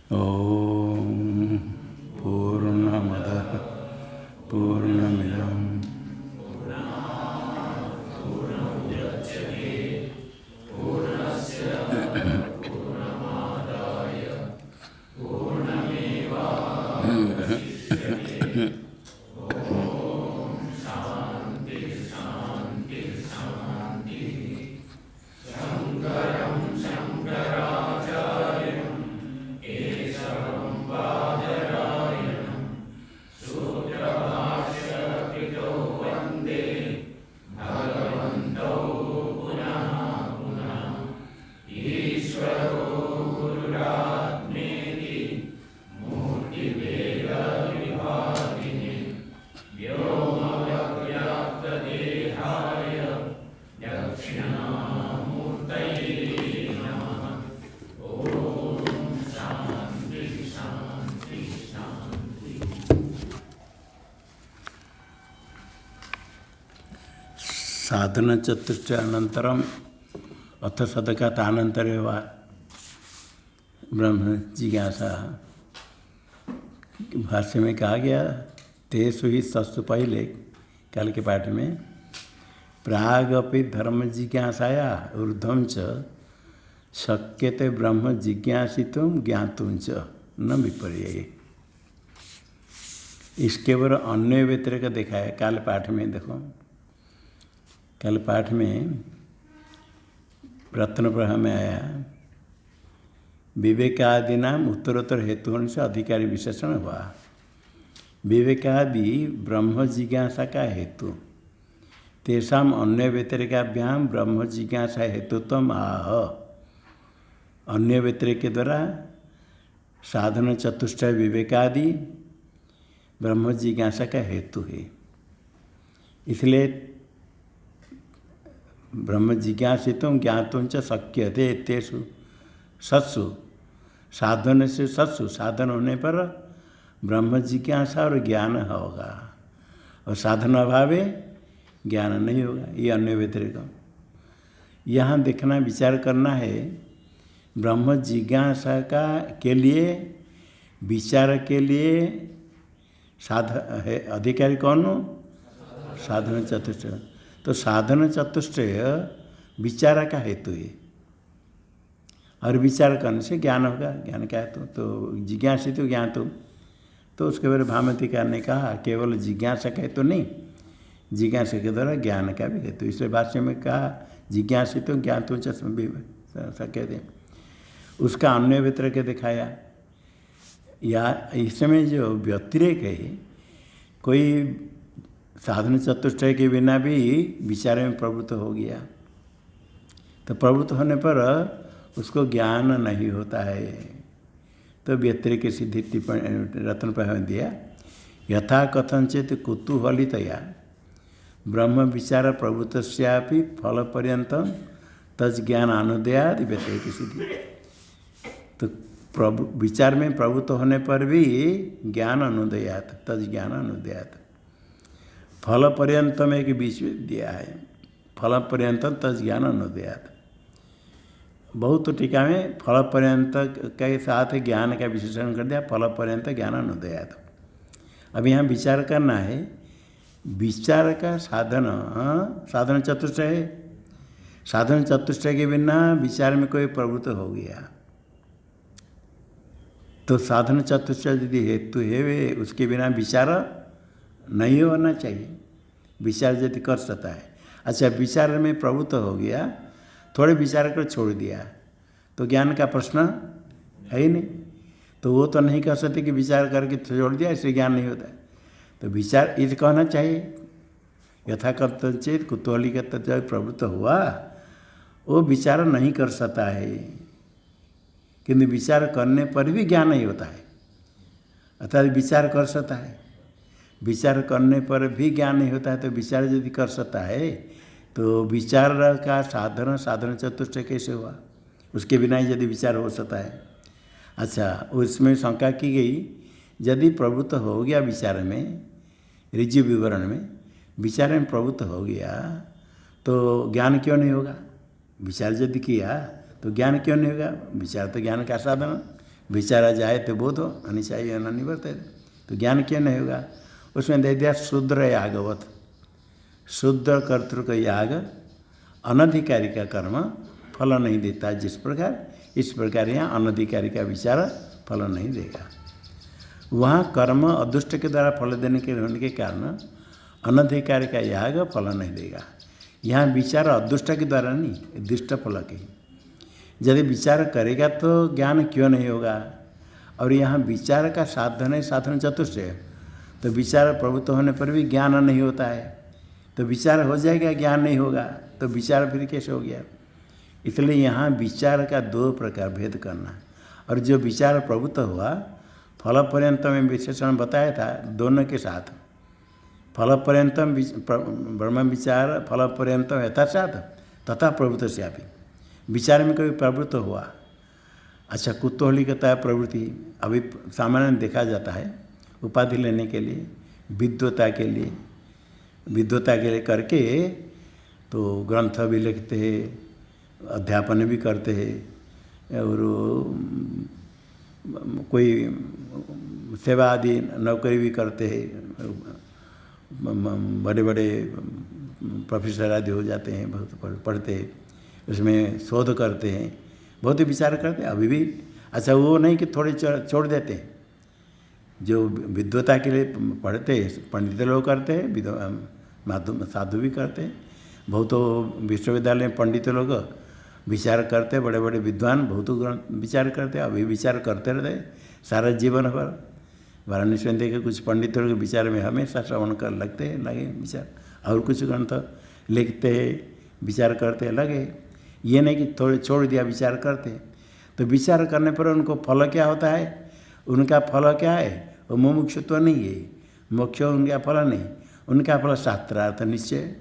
ॐ पूर्णमदः पूर्णमिदं साधन चतुष्ट अनंतरम अथ सदकातानंतर ब्रह्म जिज्ञासा भाष्य में कहा गया। तेसु ही सत्सु पहले काल के पाठ में प्रागपि धर्म जिज्ञासाया ऊर्ध्वं च शक्यते ब्रह्म जिज्ञासितुं ज्ञातुं च न विपर्यय। इसके ऊपर अन्य व्यतिरेक देखा है काल पाठ में। देखो कल पाठ में रत्न प्रभा में आया विवेकादि नाम उत्तरोत्तर हेतु होने से अधिकारी विशेषण हुआ। विवेकादि ब्रह्म जिज्ञासा का हेतु तेषाम अन्य व्यतिरेकाभ्याम ब्रह्म जिज्ञासा हेतुत्व आह। अन्य व्यतिरेक के द्वारा साधन चतुष्टय विवेकादि ब्रह्म जिज्ञासा का हेतु है। इसलिए ब्रह्म जिज्ञासितुं ज्ञातुं च शक्यते तेषु सत्सु साधन से सत्सु साधन होने पर ब्रह्म जिज्ञासा और ज्ञान होगा और साधन अभावे ज्ञान नहीं होगा। ये अन्य व्यतिरेक। यहाँ देखना विचार करना है ब्रह्म जिज्ञासा का के लिए विचार के लिए है अधिकारी कौन हो? साधन चतुष्टय। तो साधन चतुष्टय विचार का हेतु है और विचार करने से ज्ञान होगा। ज्ञान का हेतु तो जिज्ञासित ज्ञान तो उसके बारे भामतिकार ने कहा केवल जिज्ञासा का हेतु नहीं, जिज्ञासा के द्वारा ज्ञान का भी हेतु। इसलिए भाष्य में कहा जिज्ञासित ज्ञान तो शक्य थे। उसका अन्य व्यतिरेक दिखाया। या इसमें जो व्यतिरेक है कोई साधन चतुष्टय के बिना भी विचार में प्रवृत्त हो गया तो प्रवृत्त होने पर उसको ज्ञान नहीं होता है। तो व्यतिरेक सिद्धि टिप्पणी रत्न पर दिया यथा कथनचित कुतूहलितया ब्रह्म विचार प्रवृत्तस्यापि फल पर्यंत तज ज्ञान अनुदयादि व्यतिरेक सिद्धि। तो विचार में प्रवृत्त होने पर भी ज्ञान अनुदयात तज ज्ञान अनुदयात। फल पर्यंत में एक बीच दिया है फल पर्यंत तज ज्ञान अनुदयात। बहुत टीका में फल पर्यंत के साथ ज्ञान का विशेषण कर दिया फल पर्यंत ज्ञान अनुदयात। अब यहाँ विचार करना है विचार का साधन साधन चतुष्टय है। साधन चतुष्टय के बिना विचार में कोई प्रवृत्त हो गया तो साधन चतुष्टय यदि हेतु है वे उसके बिना विचार नहीं होना चाहिए। विचार यदि कर सकता है। अच्छा विचार में प्रवृत्त हो गया थोड़े विचार कर छोड़ दिया तो ज्ञान का प्रश्न है ही नहीं। तो वो तो नहीं कह सकते कि विचार करके छोड़ दिया इससे ज्ञान नहीं होता है। तो विचार ये कहना चाहिए यथा कथनचित कुतूहली का तत्व प्रवृत्त हुआ वो विचार नहीं कर सकता है किंतु विचार करने पर भी ज्ञान नहीं होता है। अर्थात विचार कर सकता है विचार करने पर भी ज्ञान नहीं होता है। तो विचार यदि कर सकता है तो विचार का साधन साधन चतुष्टय कैसे हुआ? उसके बिना ही यदि विचार हो सकता है। अच्छा उसमें शंका की गई यदि प्रवृत्त हो गया विचार में ऋजु विवरण में विचार में प्रवृत्त हो गया तो ज्ञान क्यों नहीं होगा? विचार यदि किया तो ज्ञान क्यों नहीं होगा? विचार तो ज्ञान का साधन विचारा जाए तो बोध हो, अनिचाई न निवर्त, तो ज्ञान क्यों नहीं होगा? उसमें दे दिया शूद्र यागवत, शूद्र कर्तृ का याग अनधिकारी का कर्म फल नहीं देता जिस प्रकार, इस प्रकार यहाँ अनधिकारी का विचार फल नहीं देगा। वहाँ कर्म अदुष्ट के द्वारा फल देने के होने के कारण अनधिकारी का याग फल नहीं देगा। यहाँ विचार अदुष्ट के द्वारा नहीं, दुष्ट फल के। यदि विचार करेगा तो ज्ञान क्यों नहीं होगा? और यहाँ विचार का साधन है साधन चतुष्टय, तो विचार प्रभुत्व होने पर भी ज्ञान नहीं होता है, तो विचार हो जाएगा ज्ञान नहीं होगा, तो विचार फिर कैसे हो गया? इसलिए यहाँ विचार का दो प्रकार भेद करना। और जो विचार प्रभुत्व हुआ फल पर्यंत में विशेषण बताया था दोनों के साथ, फल पर्यंतम ब्रह्म विचार फल पर्यंतम यथासाथ तथा प्रवृत्त से आप विचार में कभी प्रवृत्त हुआ। अच्छा, कुतूहली कहता है प्रवृत्ति, अभी सामान्य देखा जाता है उपाधि लेने के लिए, विद्वता के लिए, विद्वता के लिए करके तो ग्रंथ भी लिखते हैं, अध्यापन भी करते हैं, और कोई सेवा आदि नौकरी भी करते हैं, बड़े बड़े प्रोफेसर आदि हो जाते हैं, बहुत पढ़ते हैं, उसमें शोध करते हैं, बहुत ही विचार करते हैं अभी भी। अच्छा, वो नहीं कि थोड़े छोड़ देते हैं, जो विद्वता के लिए पढ़ते पंडित लोग करते हैं, साधु भी करते हैं, बहुत विश्वविद्यालय में पंडित लोग विचार करते, बड़े बड़े विद्वान बहुत विचार करते, अभी विचार करते रहते सारा जीवन भर। वाराणसी में देखे कुछ पंडित लोग विचार में हमेशा श्रवण कर लगते हैं, लगे विचार, और कुछ ग्रंथ लिखते विचार करते लगे। ये नहीं कि थोड़े छोड़ दिया, विचार करते। तो विचार करने पर उनको फल क्या होता है? उनका फल क्या है? वो मुमुक्षुत्व नहीं है, मोक्ष उनका फल नहीं, उनका फल शास्त्रार्थ निश्चय।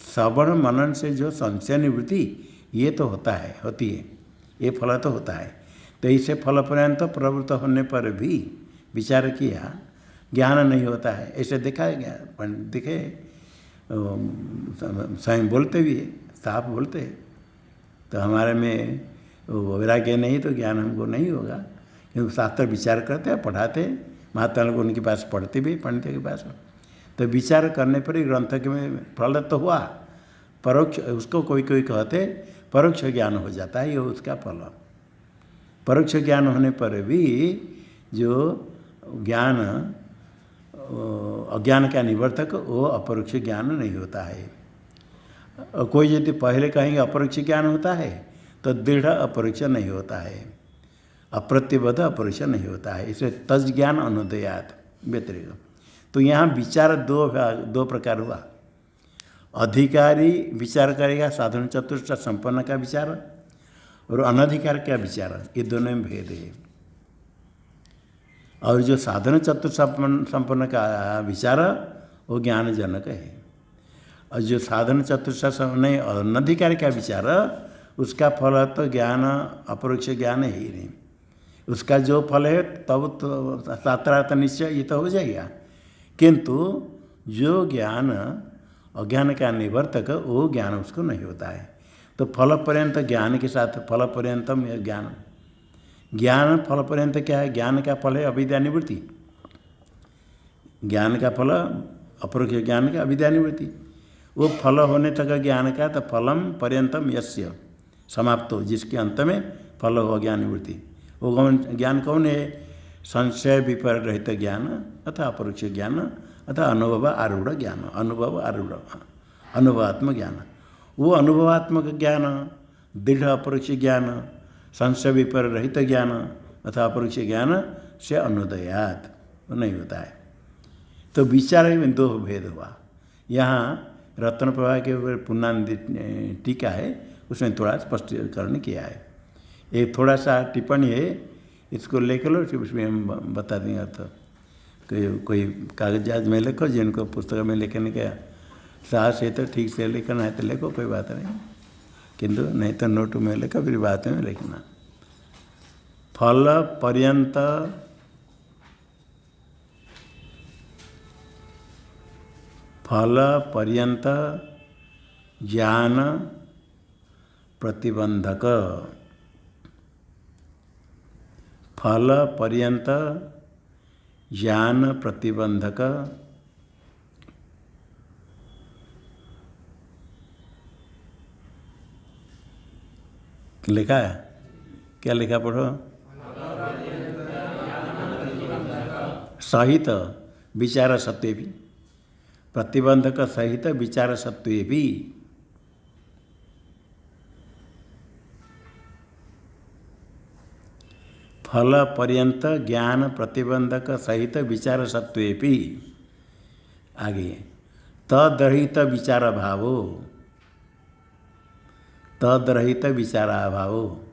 श्रवण मनन से जो संशय निवृत्ति ये तो होता है, होती है, ये फल तो होता है। तो इसे फल पर्यंत प्रवृत्त होने पर भी विचार किया, ज्ञान नहीं होता है, ऐसे दिखाया गया। पंडित दिखे स्वयं बोलते भी है, साफ बोलते हैं। तो हमारे में वैराग्य नहीं तो ज्ञान हमको नहीं होगा, क्योंकि शास्त्र विचार करते हैं, पढ़ाते हैं, महात्मा लोग उनके पास पढ़ते भी, पंडित के पास। तो विचार करने पर ही ग्रंथ के में फल तो हुआ, परोक्ष उसको कोई कोई कहते परोक्ष ज्ञान हो जाता है, ये उसका फल। परोक्ष ज्ञान होने पर भी जो ज्ञान अज्ञान का निवर्तक वो अपरोक्ष ज्ञान नहीं होता है। कोई यदि पहले कहेंगे अपरोक्ष ज्ञान होता है तो दृढ़ अपरोक्ष नहीं होता है, अप्रत्यबद्ध अपरोक्ष नहीं होता है, इसलिए तज ज्ञान अनुदयात व्यतिरिक्त। तो यहाँ विचार दो प्रकार हुआ। अधिकारी विचार करेगा साधन चतुष्ट संपन्न का विचार, और अनधिकार का विचार, ये दोनों में भेद है। और जो साधन चतुष्ट संपन्न का विचार वो ज्ञानजनक है, और जो साधन चतुष्ट नहीं अनधिकार का विचार उसका फल तो ज्ञान अपरोक्ष ज्ञान है ही नहीं। उसका जो फल है तब तो शास्त्रार्थ निश्चय ये तो हो जाएगा, किंतु जो ज्ञान अज्ञान का निवर्तक वो ज्ञान उसको नहीं होता है। तो फल पर्यंत ज्ञान के साथ फल पर्यंतम ज्ञान, ज्ञान फल पर्यंत क्या है? ज्ञान का फल है अविद्या निवृत्ति, ज्ञान का फल अपरोक्ष ज्ञान का अविद्या निवृत्ति। वो फल होने तक ज्ञान का तो फलम पर्यंतम यस्य समाप्तो, जिसके अंत में फल हो ज्ञान निवृत्ति। वो ज्ञान कौन है? संशय विपर रहित ज्ञान अथवा अपरोक्ष ज्ञान अथवा अनुभव आरूढ़ ज्ञान, अनुभव आरूढ़ अनुभवात्मक ज्ञान। वो अनुभवात्मक ज्ञान दृढ़ अपरोक्ष ज्ञान, संशय विपर रहित ज्ञान अथवा अपरोक्ष ज्ञान से अनुदयात नहीं होता है। तो विचार में दो भेद हुआ। यहाँ रत्न प्रभा के ऊपर पूर्णानंद टीका है, उसने थोड़ा स्पष्टीकरण किया है। एक थोड़ा सा टिप्पणी है, इसको लेकर लो, फिर उसमें हम बता देंगे अर्थ। कोई कागजात में लिखो, जिनको पुस्तक में लिखने का साहस है तो ठीक से लिखना है तो लिखो, कोई बात नहीं, किंतु नहीं तो नोट में लिखो, फिर बात में लिखना। फल पर्यंत ज्ञान प्रतिबंधक, फल पर्यंत ज्ञान प्रतिबंधक लिखा है, क्या लिखा पढ़ो। सहित विचार सत्वे भी, प्रतिबंधक सहित विचार सत्वे भी। फल पर्यंत ज्ञान प्रतिबंधक सहित विचार सत्वे भी। आगे तद्रहित विचार भावो, तद्रहित विचाराभावो।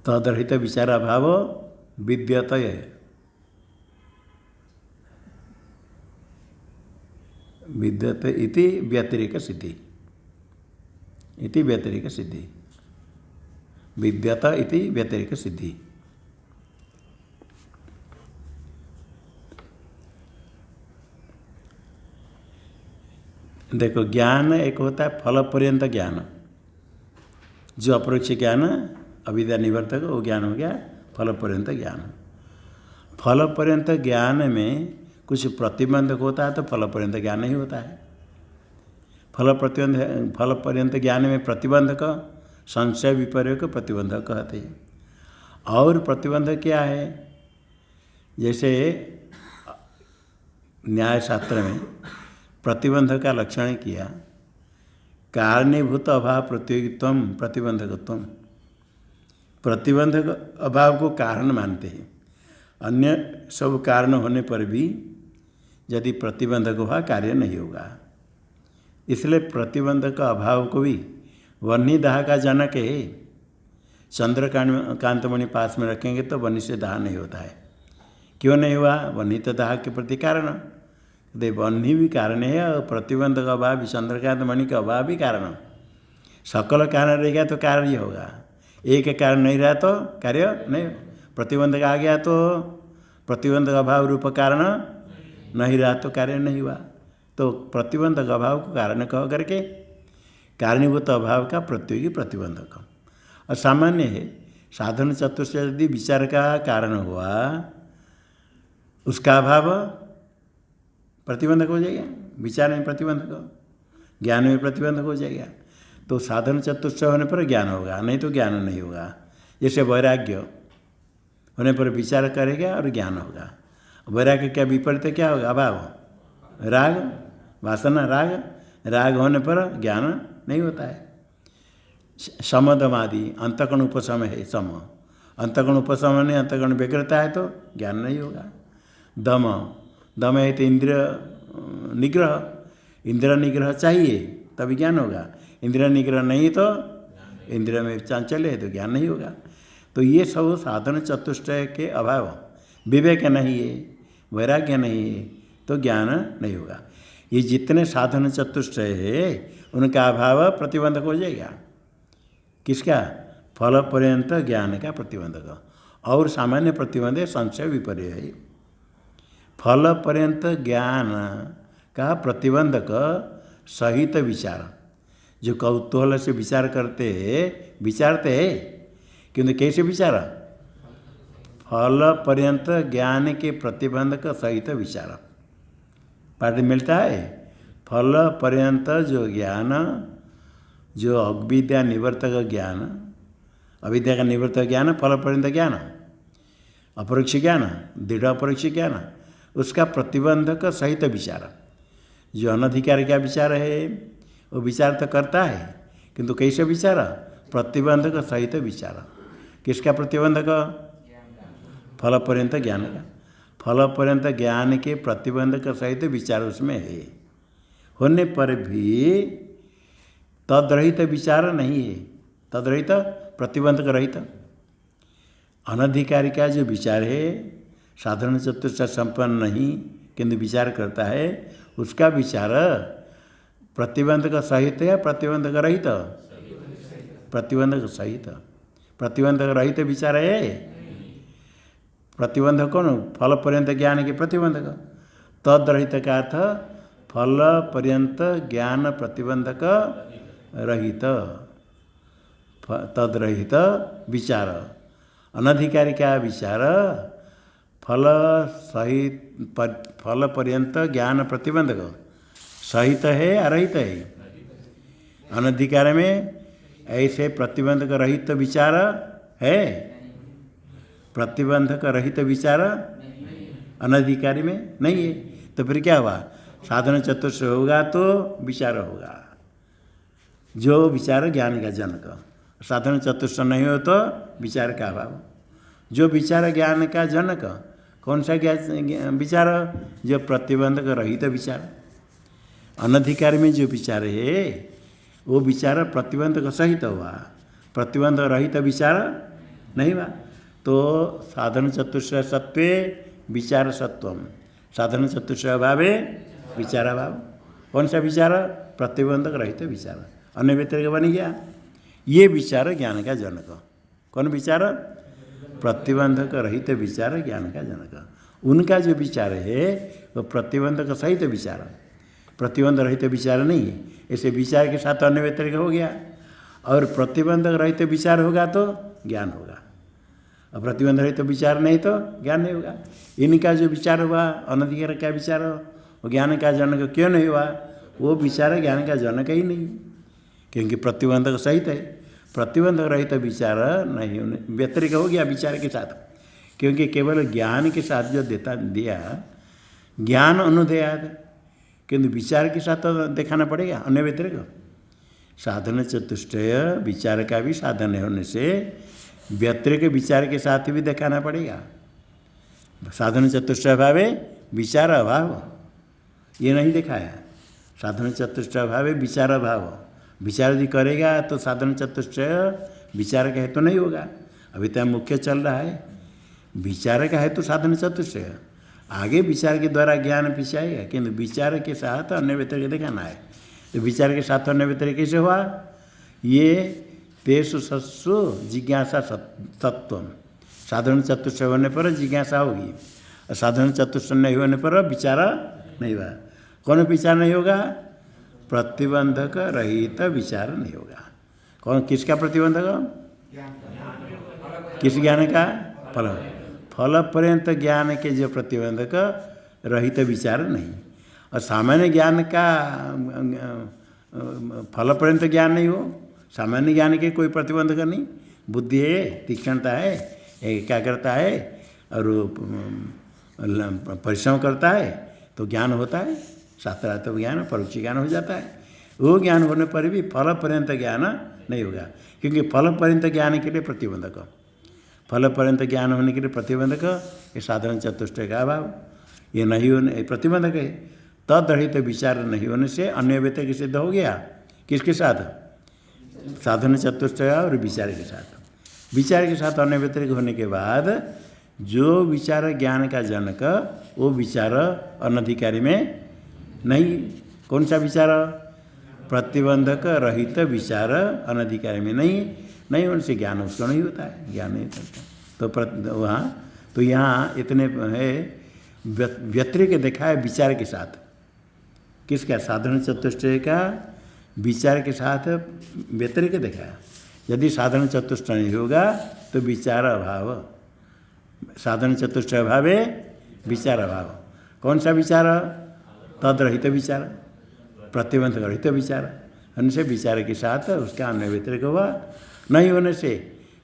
तद्रहित विचाराभाव विद्यते, विद्यते इति व्यतिरेक सिद्धि, इति व्यतिरेक सिद्धि, विद्यत इति व्यतिरेक सिद्धि। देखो ज्ञान एक होता है फल पर्यंत ज्ञान, जो अपरोक्ष ज्ञान अविद्या निवर्तक वो ज्ञान हो गया फल पर्यंत ज्ञान। फल पर्यंत ज्ञान में कुछ प्रतिबंधक होता है तो फल पर्यंत ज्ञान नहीं होता है। फल पर्यंत ज्ञान में प्रतिबंधक संशय विपर्य प्रतिबंधक कहते हैं। और प्रतिबंधक क्या है, जैसे न्याय शास्त्र में प्रतिबंधक का लक्षण किया, कारणीभूत अभाव प्रतियोगित्व प्रतिबंधकत्व। प्रतिबंधक अभाव को कारण मानते हैं, अन्य सब कारण होने पर भी यदि प्रतिबंधक हुआ कार्य नहीं होगा। इसलिए प्रतिबंधक अभाव को भी वन्नी दाह का जनक है। चंद्रकांतमणि पास में रखेंगे तो वन्नी से दाह नहीं होता है। क्यों नहीं हुआ? वन्नी तो दाह के प्रति कारण, वन्नी भी कारण है और प्रतिबंधक अभाव भी, चंद्रकांतमणि का अभाव भी कारण। सकल कारण रहेगा तो कार्य होगा, एक कारण नहीं रहा तो कार्य नहीं। प्रतिबंधक आ गया तो प्रतिबंधक अभाव रूप कारण नहीं रहा तो कार्य नहीं हुआ। तो प्रतिबंधक अभाव को कारण कह करके कारणीभूत अभाव का प्रतियोगी प्रतिबंधक। और सामान्य है, साधन चतुष्ट यदि विचार का कारण हुआ उसका अभाव प्रतिबंधक हो जाएगा, विचार में प्रतिबंधक, ज्ञान में प्रतिबंधक हो जाएगा। तो साधन चतुष्ट होने पर ज्ञान होगा, नहीं तो ज्ञान नहीं होगा। जैसे वैराग्य होने पर विचार करेगा और ज्ञान होगा। वैराग्य क्या विपरीत क्या होगा? अभाव, राग, वासना, राग होने पर ज्ञान नहीं होता है। समदमादि अंतःकरण उपशम है, सम अंतःकरण उपशम नहीं, अंतःकरण व्यग्रता है तो ज्ञान नहीं होगा। दम है तो इंद्रिय निग्रह चाहिए तभी ज्ञान होगा। इंद्रिय निग्रह नहीं तो इंद्रिय में चांचल्य है तो ज्ञान नहीं होगा। तो ये सब साधन चतुष्टय के अभाव, विवेक नहीं है, वैराग्य नहीं है तो ज्ञान नहीं होगा। ये जितने साधन चतुष्टय है उनका अभाव प्रतिबंधक हो जाएगा। किसका? फल पर्यंत ज्ञान का प्रतिबंधक। और सामान्य प्रतिबंध संशय विपर्य है। फल पर्यंत ज्ञान का प्रतिबंधक सहित विचार, जो कौतूहल से विचार विचारते हैं, किंतु कैसे विचार? फल पर्यंत ज्ञान के प्रतिबंधक सहित विचार। पाठ मिलता है फल पर्यंत जो ज्ञान, जो अविद्या निवर्तक ज्ञान, अविद्या का निवर्तक ज्ञान, फल पर्यंत ज्ञान, अपरोक्ष ज्ञान, दृढ़ अपरोक्ष ज्ञान, उसका प्रतिबंधक सहित विचार। जो अनधिकार का विचार है वो विचार तो करता है, किंतु कैसे विचार? प्रतिबंधक सहित विचार। किसका प्रतिबंधक? फल पर्यंत ज्ञान का। फल पर्यंत ज्ञान के प्रतिबंधक सहित विचार उसमें है, होने पर भी तद्रहित विचार नहीं है, तद्रहित प्रतिबंधक रहित। अनधिकारी का जो विचार है, साधारण चतुष्ट संपन्न नहीं किंतु विचार करता है, उसका विचार प्रतिबंधक सहित या प्रतिबंधक रहित? प्रतिबंधक सहित। प्रतिबंधक रहित विचार है। प्रतिबंधक कौन? फल पर्यंत ज्ञान के प्रतिबंधक। तद्रहित का अर्थ फल पर्यंत ज्ञान प्रतिबंधक रहित तद्रहित विचार। अनधिकारी क्या विचार? फल सहित फल पर्यंत ज्ञान प्रतिबंधक सहित है अरहित है? अनधिकार में ऐसे प्रतिबंधक रहित विचार है? प्रतिबंधक रहित विचार अनधिकारी में नहीं है। तो फिर क्या हुआ? साधन चतुष्ट होगा तो विचार होगा, जो विचार ज्ञान का जनक। साधन चतुष्ट नहीं हो तो विचार का अभाव। जो विचार ज्ञान का जनक कौन सा विचार? जो प्रतिबंधक रहित विचार। अनधिकारी में जो विचार है वो विचार प्रतिबंधक सहित हुआ, प्रतिबंध रहित विचार नहीं हुआ। तो साधन चतुष्ट सत्वे विचार सत्वम, साधन चतुष्ट अभावे विचार अभाव। कौन सा विचार? प्रतिबंधक रहित विचार, अन्य व्यतिरिक बन गया। ये विचार ज्ञान का जनक। कौन विचार? प्रतिबंधक रहित विचार ज्ञान का जनक। उनका जो विचार है वो प्रतिबंधक सहित विचार, प्रतिबंध रहित विचार नहीं है। ऐसे विचार के साथ अन्य व्यतिरिक हो गया, और प्रतिबंधक रहित विचार होगा तो ज्ञान होगा, और प्रतिबंध रहित विचार नहीं तो ज्ञान नहीं होगा। इनका जो विचार हुआ अनधिकार का विचार, वो ज्ञान का जनक क्यों नहीं हुआ? वो विचार ज्ञान का जनक ही नहीं, क्योंकि प्रतिबंधक सहित है। प्रतिबंधक रहित विचार नहीं होने व्यतिरिक हो गया विचार के साथ, क्योंकि केवल ज्ञान के साथ जो दिया ज्ञान अनुदयाद, किंतु विचार के साथ तो दिखाना पड़ेगा अन्य व्यतिरिक। साधन चतुष्टय विचार का भी साधन होने से व्यतिरिक विचार के साथ भी दिखाना पड़ेगा। साधन चतुष्टय अभावे विचार अभाव, ये नहीं दिखाया। साधन चतुष्टय अभावे विचार अभाव। विचार यदि करेगा तो साधन चतुष्टय विचार का हेतु नहीं होगा। अभी तो मुख्य चल रहा है विचार का हेतु साधन चतुष्टय, आगे विचार के द्वारा ज्ञान पीछे आएगा, किंतु विचार के साथ अन्य व्यतिरिक दिखाना है। तो विचार के साथ अन्य व्यतिरिक कैसे हुआ? ये तेषु सत्सु जिज्ञासा तत्व। साधारण चतुष्टय होने पर जिज्ञासा होगी, और साधारण चतुष्टय नहीं होने पर विचार नहीं हुआ। कौन विचार नहीं होगा? प्रतिबंधक रहित विचार नहीं होगा। कौन? किसका प्रतिबंधक? किस ज्ञान का? फल फल पर्यंत ज्ञान के जो प्रतिबंधक रहित विचार नहीं। और सामान्य ज्ञान का फल पर्यंत ज्ञान नहीं हो, सामान्य ज्ञान के कोई प्रतिबंधक नहीं। बुद्धि है, तीक्ष्णता है, एकाग्रता है, और परिश्रम करता है तो ज्ञान होता है। शास्त्रार्थ ज्ञान परोक्ष ज्ञान हो जाता है। वो ज्ञान होने पर भी फल पर्यंत ज्ञान नहीं होगा, क्योंकि फल पर्यंत ज्ञान के लिए प्रतिबंधक, फल पर्यंत ज्ञान होने के लिए प्रतिबंधक ये साधारण चतुष्टय का अभाव, ये नहीं होने प्रतिबंधक है। तद्रहित विचार नहीं होने से अन्य व्यतिरिक सिद्ध हो गया। किसके साथ? साधन चतुष्टय और विचार के साथ। विचार के साथ अन्य व्यतिरिक होने के बाद जो विचार ज्ञान का जनक, वो विचार अनधिकारी में नहीं। कौन सा विचार? प्रतिबंधक रहित विचार अनधिकारी में नहीं होने से ज्ञान उसको नहीं होता है, ज्ञान नहीं करता। तो वहाँ तो यहाँ इतने है व्यतिरिक देखा है विचार के साथ। किसका? साधारण चतुष्टय का विचार के साथ व्यतिरिक देखा है। यदि साधारण चतुष्टय नहीं होगा तो विचार अभाव, साधारण चतुष्टय अभावे विचार अभाव। कौन सा विचार? तद्रहित विचार, प्रतिबंधक रहित विचार होने से विचार के साथ उसका अन्य व्यतिरिक हुआ, नहीं होने से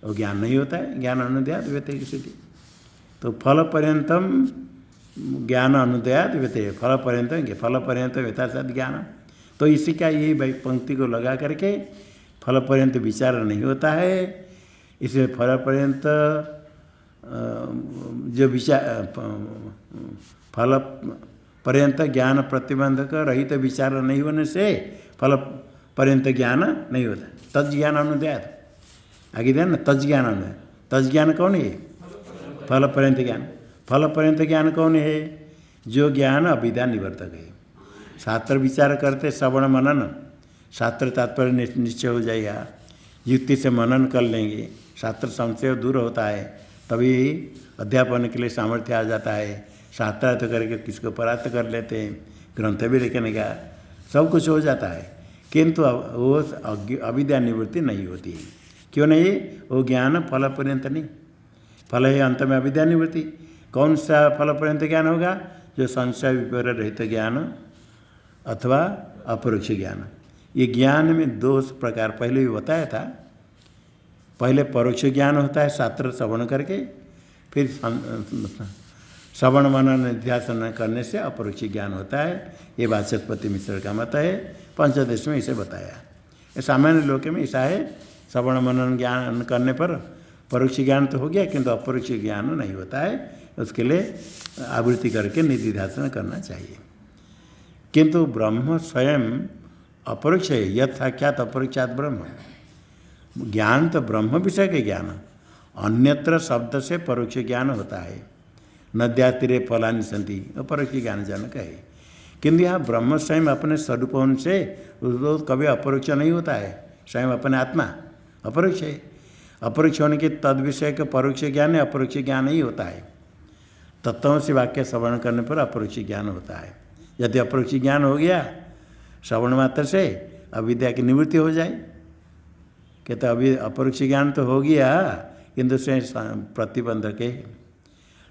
वो ज्ञान नहीं होता है। ज्ञान अनुदयात व्यतिरिक स्थिति। तो फल पर्यंतम ज्ञान अनुदयात व्यतिरिक, फल पर्यंत यथासाथ ज्ञान। तो इसी का यही पंक्ति को लगा करके फल पर्यंत विचार नहीं होता है, इसलिए फल पर्यंत जो विचार फल पर्यंत ज्ञान प्रतिबंधक रहित विचार नहीं होने से फल पर्यंत ज्ञान नहीं होता। तज ज्ञान अनुदयात आगे ध्यान ना, तज ज्ञान अनुदय। तज ज्ञान कौन है? फल पर्यंत ज्ञान। फल पर्यंत ज्ञान कौन है? जो ज्ञान अविद्या निवर्तक है। शास्त्र विचार करते श्रवण मनन, शास्त्र तात्पर्य निश्चय हो जाएगा, युक्ति से मनन कर लेंगे, शास्त्र संशय दूर होता है, तभी अध्यापन के लिए सामर्थ्य आ जाता है। शास्त्रार्थ करके किसको परार्थ कर लेते हैं, ग्रंथ भी लिखने का सब कुछ हो जाता है। किंतु वो अविद्या निवृत्ति नहीं होती है। क्यों नहीं? वो ज्ञान फल पर्यंत नहीं, फल है अंत में अविद्या निवृत्ति। कौन सा फल पर्यंत ज्ञान होगा? जो संशय विपर्य रहित ज्ञान अथवा अपरोक्ष ज्ञान। ये ज्ञान में दो प्रकार पहले भी बताया था। पहले परोक्ष ज्ञान होता है शास्त्र श्रवण करके, फिर श्रवण मनन निध्यासन करने से अपरोक्ष ज्ञान होता है। ये वाचस्पति मिश्र का मत है। पंचदश में इसे बताया। ये सामान्य लोक में ऐसा है, श्रवण मनन ज्ञान करने पर परोक्ष ज्ञान तो हो गया, किंतु अपरोक्ष ज्ञान नहीं होता है। उसके लिए आवृत्ति करके निधिध्यासन करना चाहिए। किंतु ब्रह्म स्वयं अपरोक्ष है। यथ साक्षात अपरोक्षात ब्रह्म। ज्ञान तो ब्रह्म विषय के ज्ञान, अन्यत्र शब्द से परोक्ष ज्ञान होता है। नद्या तीरे फलानि सन्ति, अपरोक्ष ज्ञान जनक है। किंतु यहाँ ब्रह्म स्वयं अपने स्वरूप से उसको कभी अपरोक्ष नहीं होता है। स्वयं अपने आत्मा अपरोक्ष है। अपरोक्ष होने के तद विषय का परोक्ष ज्ञान है, अपरोक्ष ज्ञान ही होता है। तत्वों से वाक्य श्रवण करने पर अपरोक्ष ज्ञान होता है। यदि अपरोक्ष ज्ञान हो गया श्रवण मात्र से, अविद्या की निवृत्ति हो जाए। कहते अभी अपरोक्ष ज्ञान तो हो गया, किंतु से प्रतिबंधक है।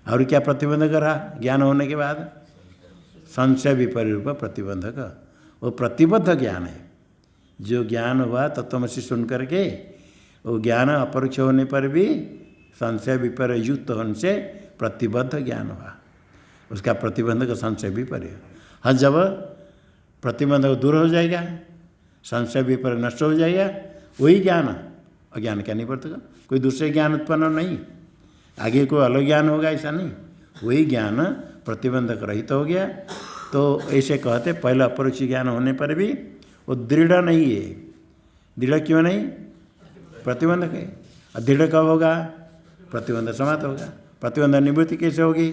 और क्या प्रतिबंधक रहा ज्ञान होने के बाद? संशय विपरीरूप प्रतिबंधक। वो प्रतिबद्ध ज्ञान है। जो ज्ञान हुआ तत्वमसि सुन करके, वो ज्ञान अपरोक्ष होने पर भी संशय विपर्य युक्त होने से प्रतिबद्ध ज्ञान हुआ। उसका प्रतिबंधक संशय विपर्य। हाँ, जब प्रतिबंधक दूर हो जाएगा, संशय विपर्य नष्ट हो जाएगा, वही ज्ञान अज्ञान का निवर्तक। कोई दूसरे ज्ञान उत्पन्न नहीं, आगे कोई अलग ज्ञान होगा ऐसा नहीं। वही ज्ञान प्रतिबंधक रहित हो गया। तो ऐसे कहते पहले अपरोक्ष ज्ञान होने पर भी वो दृढ़ नहीं है। दृढ़ क्यों नहीं? प्रतिबंधक है। और दृढ़ कब होगा? प्रतिबंध समाप्त होगा। प्रतिबंध निवृत्ति कैसे होगी?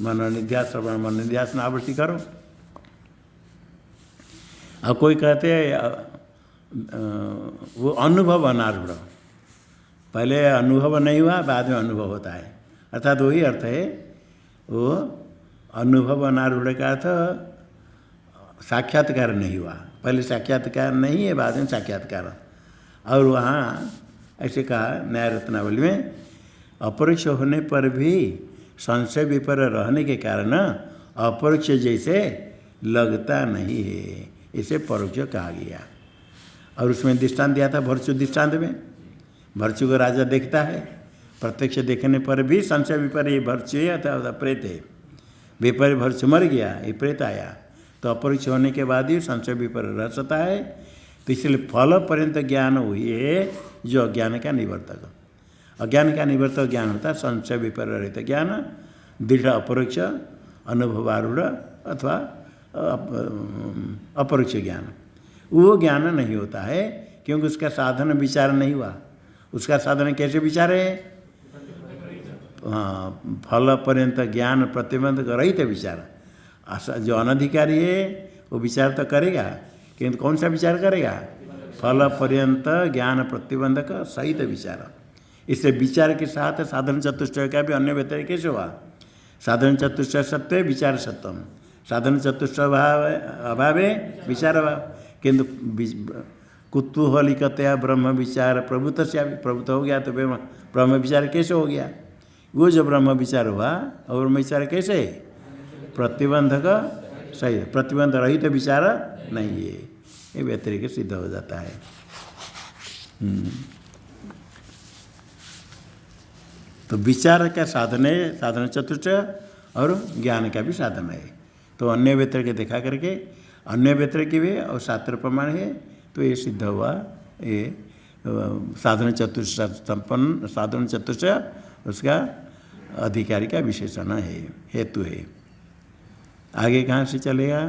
मनोनिध्यास श्रवण मनोनिध्यास आवृत्ति करो। अब कोई कहते वो अनुभव अनारूढ़, पहले अनुभव नहीं हुआ, बाद में अनुभव होता है। अर्थात वही अर्थ है, वो अनुभव अनारूढ़ का अर्थ साक्षात्कार नहीं हुआ। पहले साक्षात्कार नहीं है, बाद में साक्षात्कार। और वहाँ ऐसे कहा न्याय रत्नावली में, अपरोक्ष होने पर भी संशय विपर्य रहने के कारण अपरोक्ष जैसे लगता नहीं है, इसे परोक्ष कहा गया। और उसमें दृष्टांत दिया था भर्चु दृष्टांत में। भर्चु को राजा देखता है, प्रत्यक्ष देखने पर भी संशय विपर्य, ये भर्चु है अथवा प्रेत है। विपर्य भर्चु मर गया, ये प्रेत आया, तो अपरोक्ष होने के बाद ही संशय विपर्य रह सकता है। तो इसलिए फल पर्यंत ज्ञान हुई है जो अज्ञान का निवर्तक। अज्ञान का निवर्तक ज्ञान होता है संशय विपर्य रहित ज्ञान, दृढ़ अपरोक्ष, अनुभवारूढ़ अथवा अपरोक्ष ज्ञान। वो ज्ञान नहीं होता है क्योंकि उसका साधन विचार नहीं हुआ। उसका साधन कैसे विचार है? हाँ, फल पर्यंत ज्ञान प्रतिबंधक रहित विचार। जो अनधिकारी है वो विचार तो करेगा, किंतु कौन सा विचार करेगा? फल पर्यंत ज्ञान प्रतिबंधक सहित विचार। इससे विचार के साथ साधन चतुष्टय का भी अन्य व्यतिरिक्त कैसे हुआ? साधन चतुष्टय सत्य, विचार सत्यम। साधन चतुष्टय अभाव है, विचार अभाव। किंतु कुतूहलिकतया ब्रह्म विचार प्रभुत से प्रभुत हो गया, तो ब्रह्म विचार कैसे हो गया? वो जो ब्रह्म विचार हुआ, और ब्रह्म विचार कैसे? प्रतिबंधक सही, प्रतिबंध रहित तो विचार नहीं है, ये व्यतिरिक्त सिद्ध हो जाता है। तो विचार का साधन है साधन चतुष्टय, और ज्ञान का भी साधन है। तो अन्य व्यतिरिक्त देखा करके, अन्य व्यतिरिक्त भी और शास्त्र प्रमाण है, तो ये सिद्ध हुआ। ये साधन चतुष्टय संपन्न, साधन चतुष्टय उसका अधिकारी का विशेषण है, हेतु है। आगे कहाँ से चलेगा?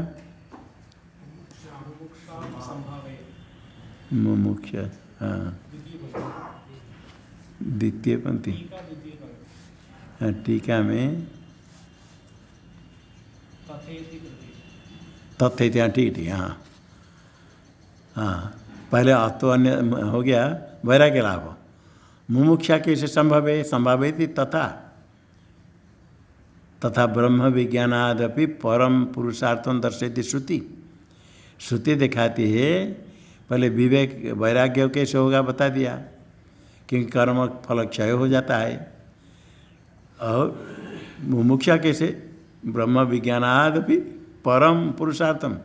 मुमुक्षा, हाँ, द्वितीय पंक्ति। हाँ, टीका में तथ्य, हाँ ठीक है, हाँ हाँ। पहले तो अन्य हो गया वैराग्य लाभ। मुमुक्षा कैसे संभव है? संभावित तथा ब्रह्म विज्ञानादपि परम पुरुषार्थम दर्शयति श्रुति। श्रुति दिखाती है पहले विवेक वैराग्य कैसे होगा बता दिया, क्योंकि कर्म फल क्षय हो जाता है। और मुमुक्षा कैसे, ब्रह्म विज्ञानाद भी परम पुरुषार्थम,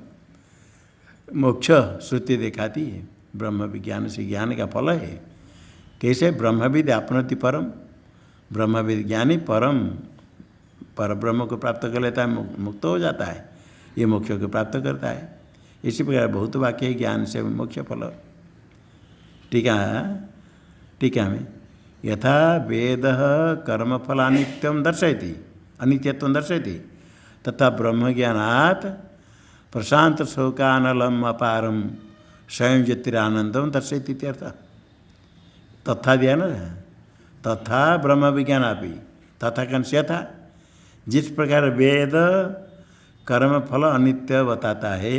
मोक्ष श्रुति दिखाती है, ब्रह्म विज्ञान से ज्ञान का फल है। कैसे, ब्रह्मविद आपनोति परम, ब्रह्मविद ज्ञानी परम पर ब्रह्म को प्राप्त कर लेता है, मुक्त हो जाता है, ये मोक्ष को प्राप्त करता है। इसी प्रकार बहुत वाक्य है, ज्ञान से मोक्ष फल। टीका में यथा वेद कर्मफलानित्यम दर्शयति, अनित्यत्वं दर्शयति, तथा ब्रह्मज्ञानात् प्रशांत शोकानलम अपारम स्वयं ज्योतिरानंदम दर्शयति इत्यर्थ। तथा दिया ना, तथा ब्रह्म विज्ञानापि, तथा कंस्य था, जिस प्रकार वेद कर्म फल अनित्य बताता है,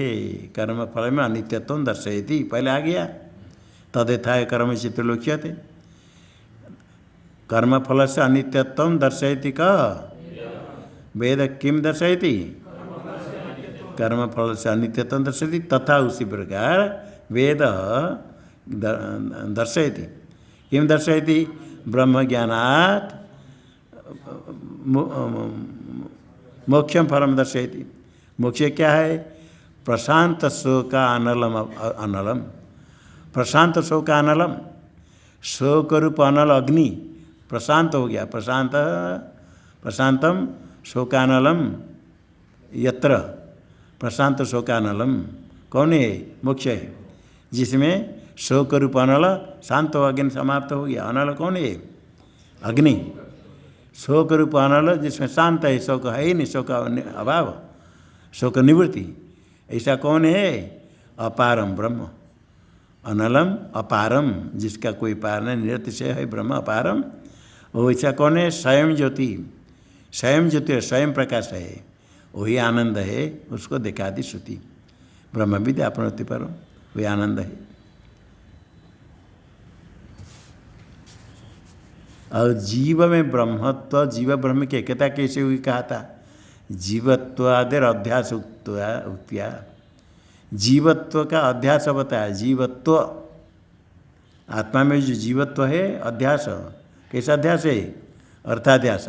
कर्म फल में अनित्यत्व दर्शयति, पहले आ गया, तदेथा कर्म चित्रलोक्यते, कर्म फल से अनित्यत्व दर्शयति का वेद किम दर्शयति, कर्म फल से अनित्यत्व दर्शयति, तथा उसी प्रकार वेद दर्शयति, किम दर्शयति, ब्रह्म ज्ञानात् मोक्षम फलम दर्शयति। मोक्ष क्या है, प्रशांत शोका अनलम, अनलम प्रशांत शोका अनलम, शोक रूप अनल अग्नि प्रशांत हो गया, प्रशांतम शोकानलम यत्र, प्रशांत शोकानलम कौन है, मोक्ष है, जिसमें शोक रूप अनल शांत हो, अग्नि समाप्त हो गया। अनल कौन है, अग्नि, शोक रूप अनल जिसमें शांत है, शोक है ही नहीं, शोक अभाव, शोक निवृत्ति, ऐसा कौन है, अपारम ब्रह्म, अनलम अपारम, जिसका कोई पार नहीं, निरतिशय है ब्रह्म अपारम, वो ऐसा कौन है, स्वयं ज्योति, स्वयं ज्योति स्वयं प्रकाश है, वही आनंद है, उसको दिखा दी श्रुति, ब्रह्मविद आपनोति परम, वही आनंद है। और जीव में ब्रह्मत्व, जीव ब्रह्म की एकता कैसे हुई कहा था, जीवत्वादेर अध्यास उक्तिया, जीवत्व का अध्यास बताया, जीवत्व, आत्मा में जो जीवत्व है अध्यास, कैसा अध्यास है, अर्थाध्यास,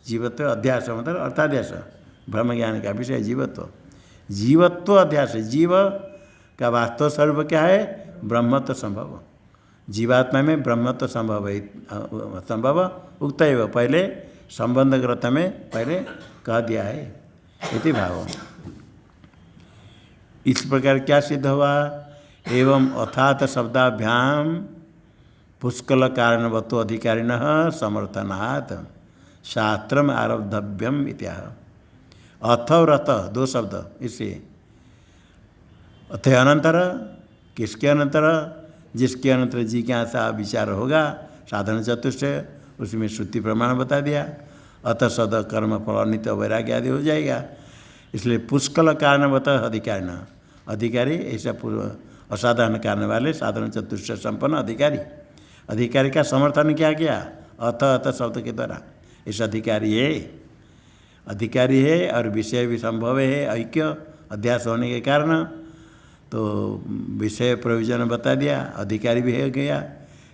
जीवत्व अध्यास मतलब अर्थाध्यास, ब्रह्म ज्ञान का विषय जीवत्व, जीवत्व अध्यास, जीव का वास्तव स्वरूप क्या है, ब्रह्मत्व संभव, जीवात्मा में ब्रह्मत्व संभव है, संभव उक्त है, पहले संबंध ग्रंथ में पहले कह दिया है, इति भाव। इस प्रकार क्या सिद्ध हुआ, एवं अथात शब्दाभ्याम पुष्कल कारणवत्व अधिकारिणः समर्थनात् शास्त्रम आरब्धव्यम इत्याह। अथ और अथ दो शब्द, इससे अथ अनंतर, किसके अनंतर, जिसके अनंतर जिज्ञासा विचार होगा, साधन चतुष्टय, उसमें श्रुति प्रमाण बता दिया, अतः सद कर्म फल अनित्य वैराग्य आदि हो जाएगा। इसलिए पुष्कल कारणवत अधिकारी न, अधिकारी ऐसा पूर्व असाधारण कारण वाले साधारण चतुष्टय संपन्न अधिकारी, अधिकारी का समर्थन क्या किया, अथ अथ शब्द के द्वारा, इस अधिकारी है, अधिकारी है और विषय भी संभव है, ऐक्य अध्यास होने के कारण, तो विषय प्रयोजन बता दिया, अधिकारी भी हो गया,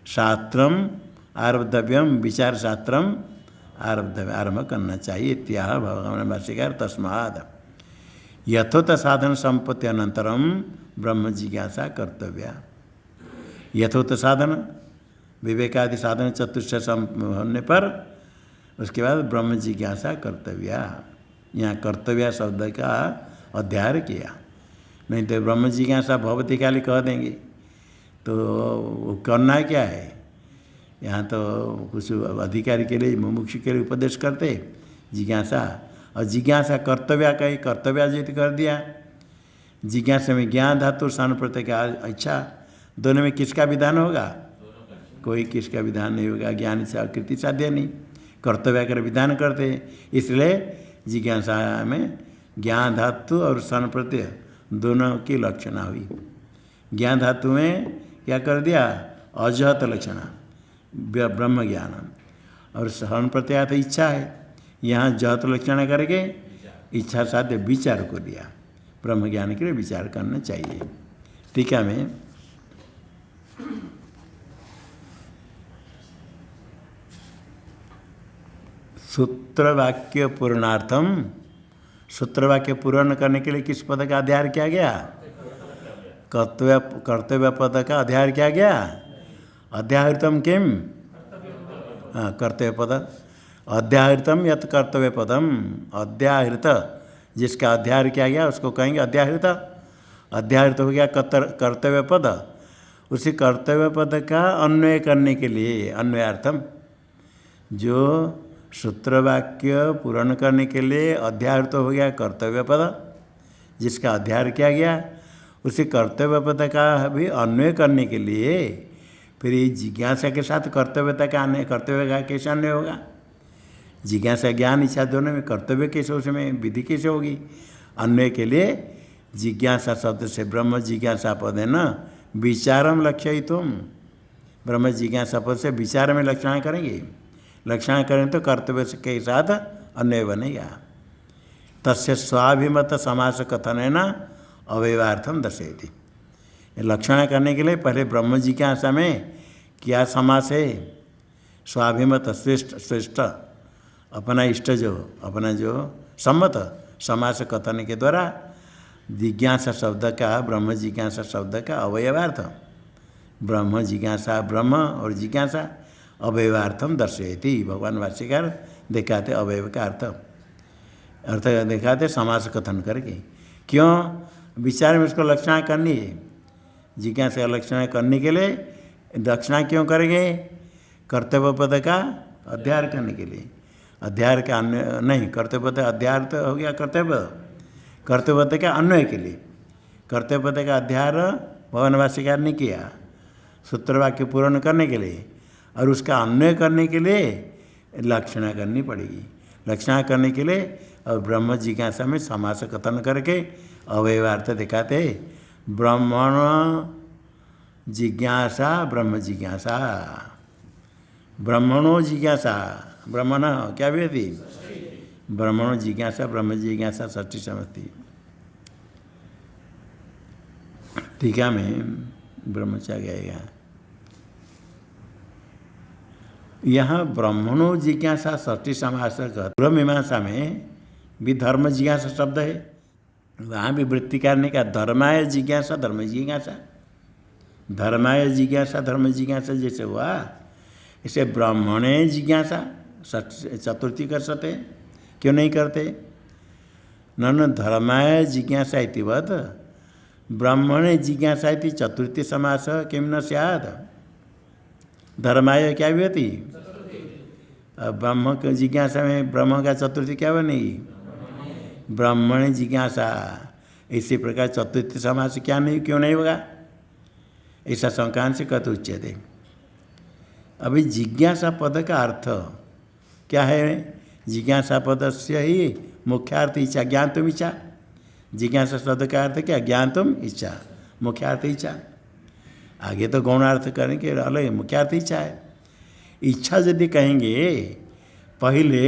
शास्त्रम आरब्धव्यम, विचार शास्त्रम आरब्धव्य, आरंभ करना चाहिए, इत्याह भगवान भाष्यकार। तस्माद् यथोक्त साधन संपत्ति अनंतरम ब्रह्म जिज्ञासा कर्तव्या, यथोक्त साधन विवेकादि साधन चतुष्टय होने पर उसके बाद ब्रह्म जिज्ञासा कर्तव्या, यहाँ कर्तव्या शब्द का अध्याय किया, नहीं तो ब्रह्म जिज्ञासा भवती काली कह देंगे, तो करना क्या है, यहाँ तो कुछ अधिकारी के लिए मुमुक्षु के लिए उपदेश करते जिज्ञासा, और जिज्ञासा कर्तव्य का ही कर्तव्याजित कर दिया। जिज्ञासा में ज्ञान धातु सान प्रत्यय का इच्छा, दोनों में किसका विधान होगा, कोई किसका विधान नहीं होगा, ज्ञान से आकृति साध्य नहीं, कर्तव्य कर विधान करते, इसलिए जिज्ञासा में ज्ञान धातु और सन प्रत्यय दोनों की लक्षणा हुई। ज्ञान धातु में क्या कर दिया, अजहत लक्षणा ब्रह्म ज्ञान, और सन प्रत्यय तो इच्छा है, यहाँ जहत लक्षण करके इच्छा साध्य विचार को दिया, ब्रह्म ज्ञान के लिए विचार करना चाहिए। टीका में सूत्र वाक्य पूर्णार्थम, सूत्र वाक्य पूर्ण करने के लिए किस पद का अध्याय किया गया? कर्तव्य पद का अध्याय किया गया। अध्याहृतम किम? कर्तव्य पद। अध्याहृतम यत कर्तव्य पदम, अध्याहृत जिसका अध्याय किया गया उसको कहेंगे अध्याहृत। अध्याहृत हो गया कर्तव्य पद। उसी कर्तव्य पद का अन्वय करने के लिए, अन्वयार्थम, जो सूत्र वाक्य पूर्ण करने के लिए अध्याहृत हो गया कर्तव्य पद, जिसका अध्याय किया गया, उसी कर्तव्य पद का भी अन्वय करने के लिए फिर जिज्ञासा के साथ कर्तव्यता का अन्वय, कर्तव्य का कैसे अन्वय होगा? जिज्ञासा ज्ञान इच्छा दोनों में कर्तव्य कैसे, उसमें विधि कैसे होगी? अन्वय के लिए जिज्ञासा शब्द से ब्रह्म जिज्ञासा पद है ना, विचारम लक्ष्ययितुम, ब्रह्म जिज्ञासा पद से विचार में लक्षण करेंगे। लक्षण करें तो कर्तव्य के साथ अन्वय बनेगा। तस्य स्वाभिमत समास कथन है ना अवयवार्थम दर्शयति। लक्षण करने के लिए पहले ब्रह्म जिज्ञासा में क्या समास है? स्वाभिमत श्रेष्ठ, अपना इष्ट जो, अपना जो सम्मत समास कथन के द्वारा जिज्ञासा शब्द का, ब्रह्म जिज्ञासा शब्द का अवयवार्थ, ब्रह्म जिज्ञासा, ब्रह्म और जिज्ञासा अवयवार्थम दर्शयति। भगवान भाष्यकार दिखाते अवयव का अर्थ दिखाते समास कथन करके। क्यों? विचार में उसको लक्षणा करनी है। जिज्ञासा लक्षणा करने के लिए लक्षणा क्यों करेंगे? कर्तव्य पद का अध्याय करने के लिए। अध्याय का अन्य नहीं, कर्तव्य पद अध्याय तो हो गया कर्तव्य पद का अन्वय के लिए। कर्तव्य पद का अध्याय भगवान भाष्यकार ने किया सूत्र वाक्य पूर्ण करने के लिए, और उसका अन्वय करने के लिए लक्षणा करनी पड़ेगी। लक्षणा करने के लिए और ब्रह्म जिज्ञासा में समास कथन करके अवयवार्थ दिखाते। ब्रह्मण जिज्ञासा, ब्रह्म जिज्ञासा, ब्रह्मणो जिज्ञासा, ब्रह्मण क्या भी थी? ब्रह्मणो जिज्ञासा, ब्रह्म जिज्ञासा षष्ठी समझती। टीका में ब्रह्मचार्य गएगा। यहाँ ब्रह्मणो जिज्ञासा षष्ठी समास पूर्व मीमांसा में भी धर्म जिज्ञासा शब्द है, वहाँ भी वृत्ति करने का धर्माय जिज्ञासा, धर्म जिज्ञासा, धर्माय जिज्ञासा, धर्म जिज्ञासा जैसे हुआ, इसे ब्राह्मणे जिज्ञासा चतुर्थी कर सकते, क्यों नहीं करते? नन धर्माय जिज्ञासा इतिवत ब्राह्मणे जिज्ञासा इति चतुर्थी समास किम न स्यात्? धर्माय क्या भी होती? ब्रह्म की जिज्ञासा में ब्रह्म का चतुर्थी क्या बनेगी? ब्राह्मण जिज्ञासा। इसी प्रकार चतुर्थी समास क्या नहीं, क्यों नहीं होगा? ऐसा शंकान से कत उच्यते। अभी जिज्ञासा पद का अर्थ क्या है? जिज्ञासा पद से ही मुख्यार्थ इच्छा, ज्ञान तुम इच्छा। जिज्ञासा शब्द का अर्थ क्या? ज्ञान तुम इच्छा, मुख्यार्थ इच्छा। आगे तो गौणार्थ करेंगे, अलग मुख्यार्थ इच्छा है। इच्छा यदि कहेंगे पहले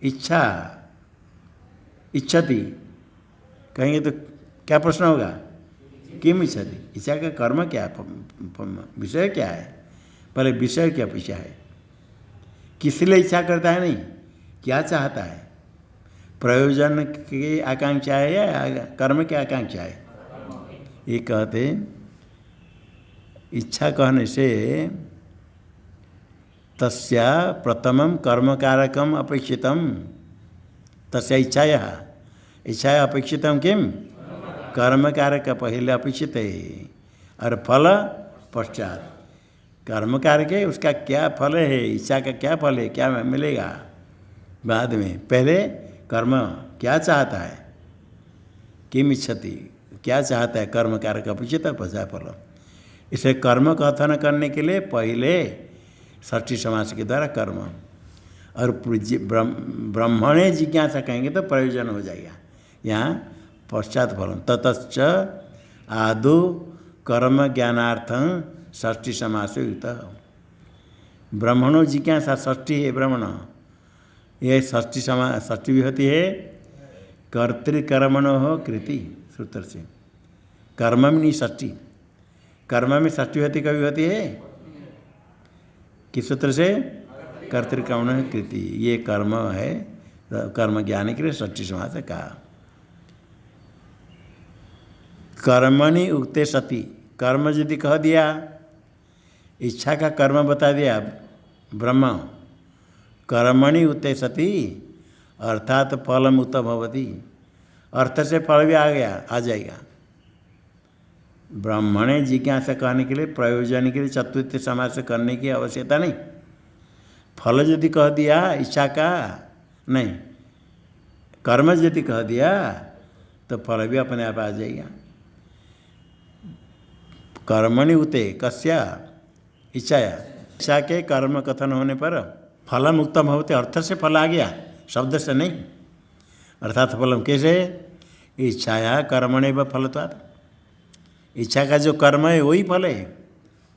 इच्छा इच्छति कहेंगे तो क्या प्रश्न होगा? किम इच्छति? इच्छा का कर्म क्या है, विषय क्या है? पहले विषय क्या पीछा है, किस लिए इच्छा करता है, नहीं क्या चाहता है, प्रयोजन की आकांक्षा है या कर्म की आकांक्षा है? ये कहते इच्छा कहने से तस्या प्रथमम कर्म कारकम अपेक्षितम, तस्या इच्छाया, इच्छाया अपेक्षितम किम? कर्म कारक पहले अपेक्षित है और फल पश्चात। कर्म कारक है, उसका क्या फल है, इच्छा का क्या फल है, क्या मिलेगा बाद में। पहले कर्म क्या चाहता है, किम इच्छति, क्या चाहता है, कर्म कारक अपेक्षित पश्चात फल। इसे कर्म कथन करने के लिए पहले षष्ठी समास के द्वारा कर्म, और ब्रह्मणे जिज्ञासा कहेंगे तो प्रयोजन हो जाएगा। यहाँ पश्चात फलम ततश्च आदो कर्म ज्ञानार्थं षष्ठी समास युक्त। ब्रह्मणो जिज्ञासा षष्ठी है, ब्रह्मण ये षष्ठी षष्ठी भी होती है। कर्तृकर्मणो हो कृति सूत्र से, कर्म में नहीं षष्ठी, कर्म में षष्ठी होती कभी होती है किस सूत्र से? कर्तृकर्मण कृति, ये कर्म है, कर्म ज्ञान के लिए षष्ठी समास कहा। कर्मणि उक्ते सति, कर्म यदि कह दिया, इच्छा का कर्म बता दिया ब्रह्म, कर्मणि उक्ते सति अर्थात फलम उत भवति, अर्थ से फल भी आ गया, आ जाएगा। ब्रह्मणे जिज्ञासा कहने के लिए, प्रयोजन के लिए चतुर्थ समास करने की आवश्यकता नहीं। फल यदि कह दिया इच्छा का, नहीं, कर्म यदि कह दिया तो फल भी अपने आप आ जाएगा। कर्मणि उते कस्या इच्छाया, इच्छा के कर्म कथन होने पर फलम उत्तम होते, अर्थ से फल आ गया, शब्द से नहीं। अर्थात फलम कैसे, इच्छाया कर्मणे व फलत्वात्, इच्छा का जो कर्म है वही फल है,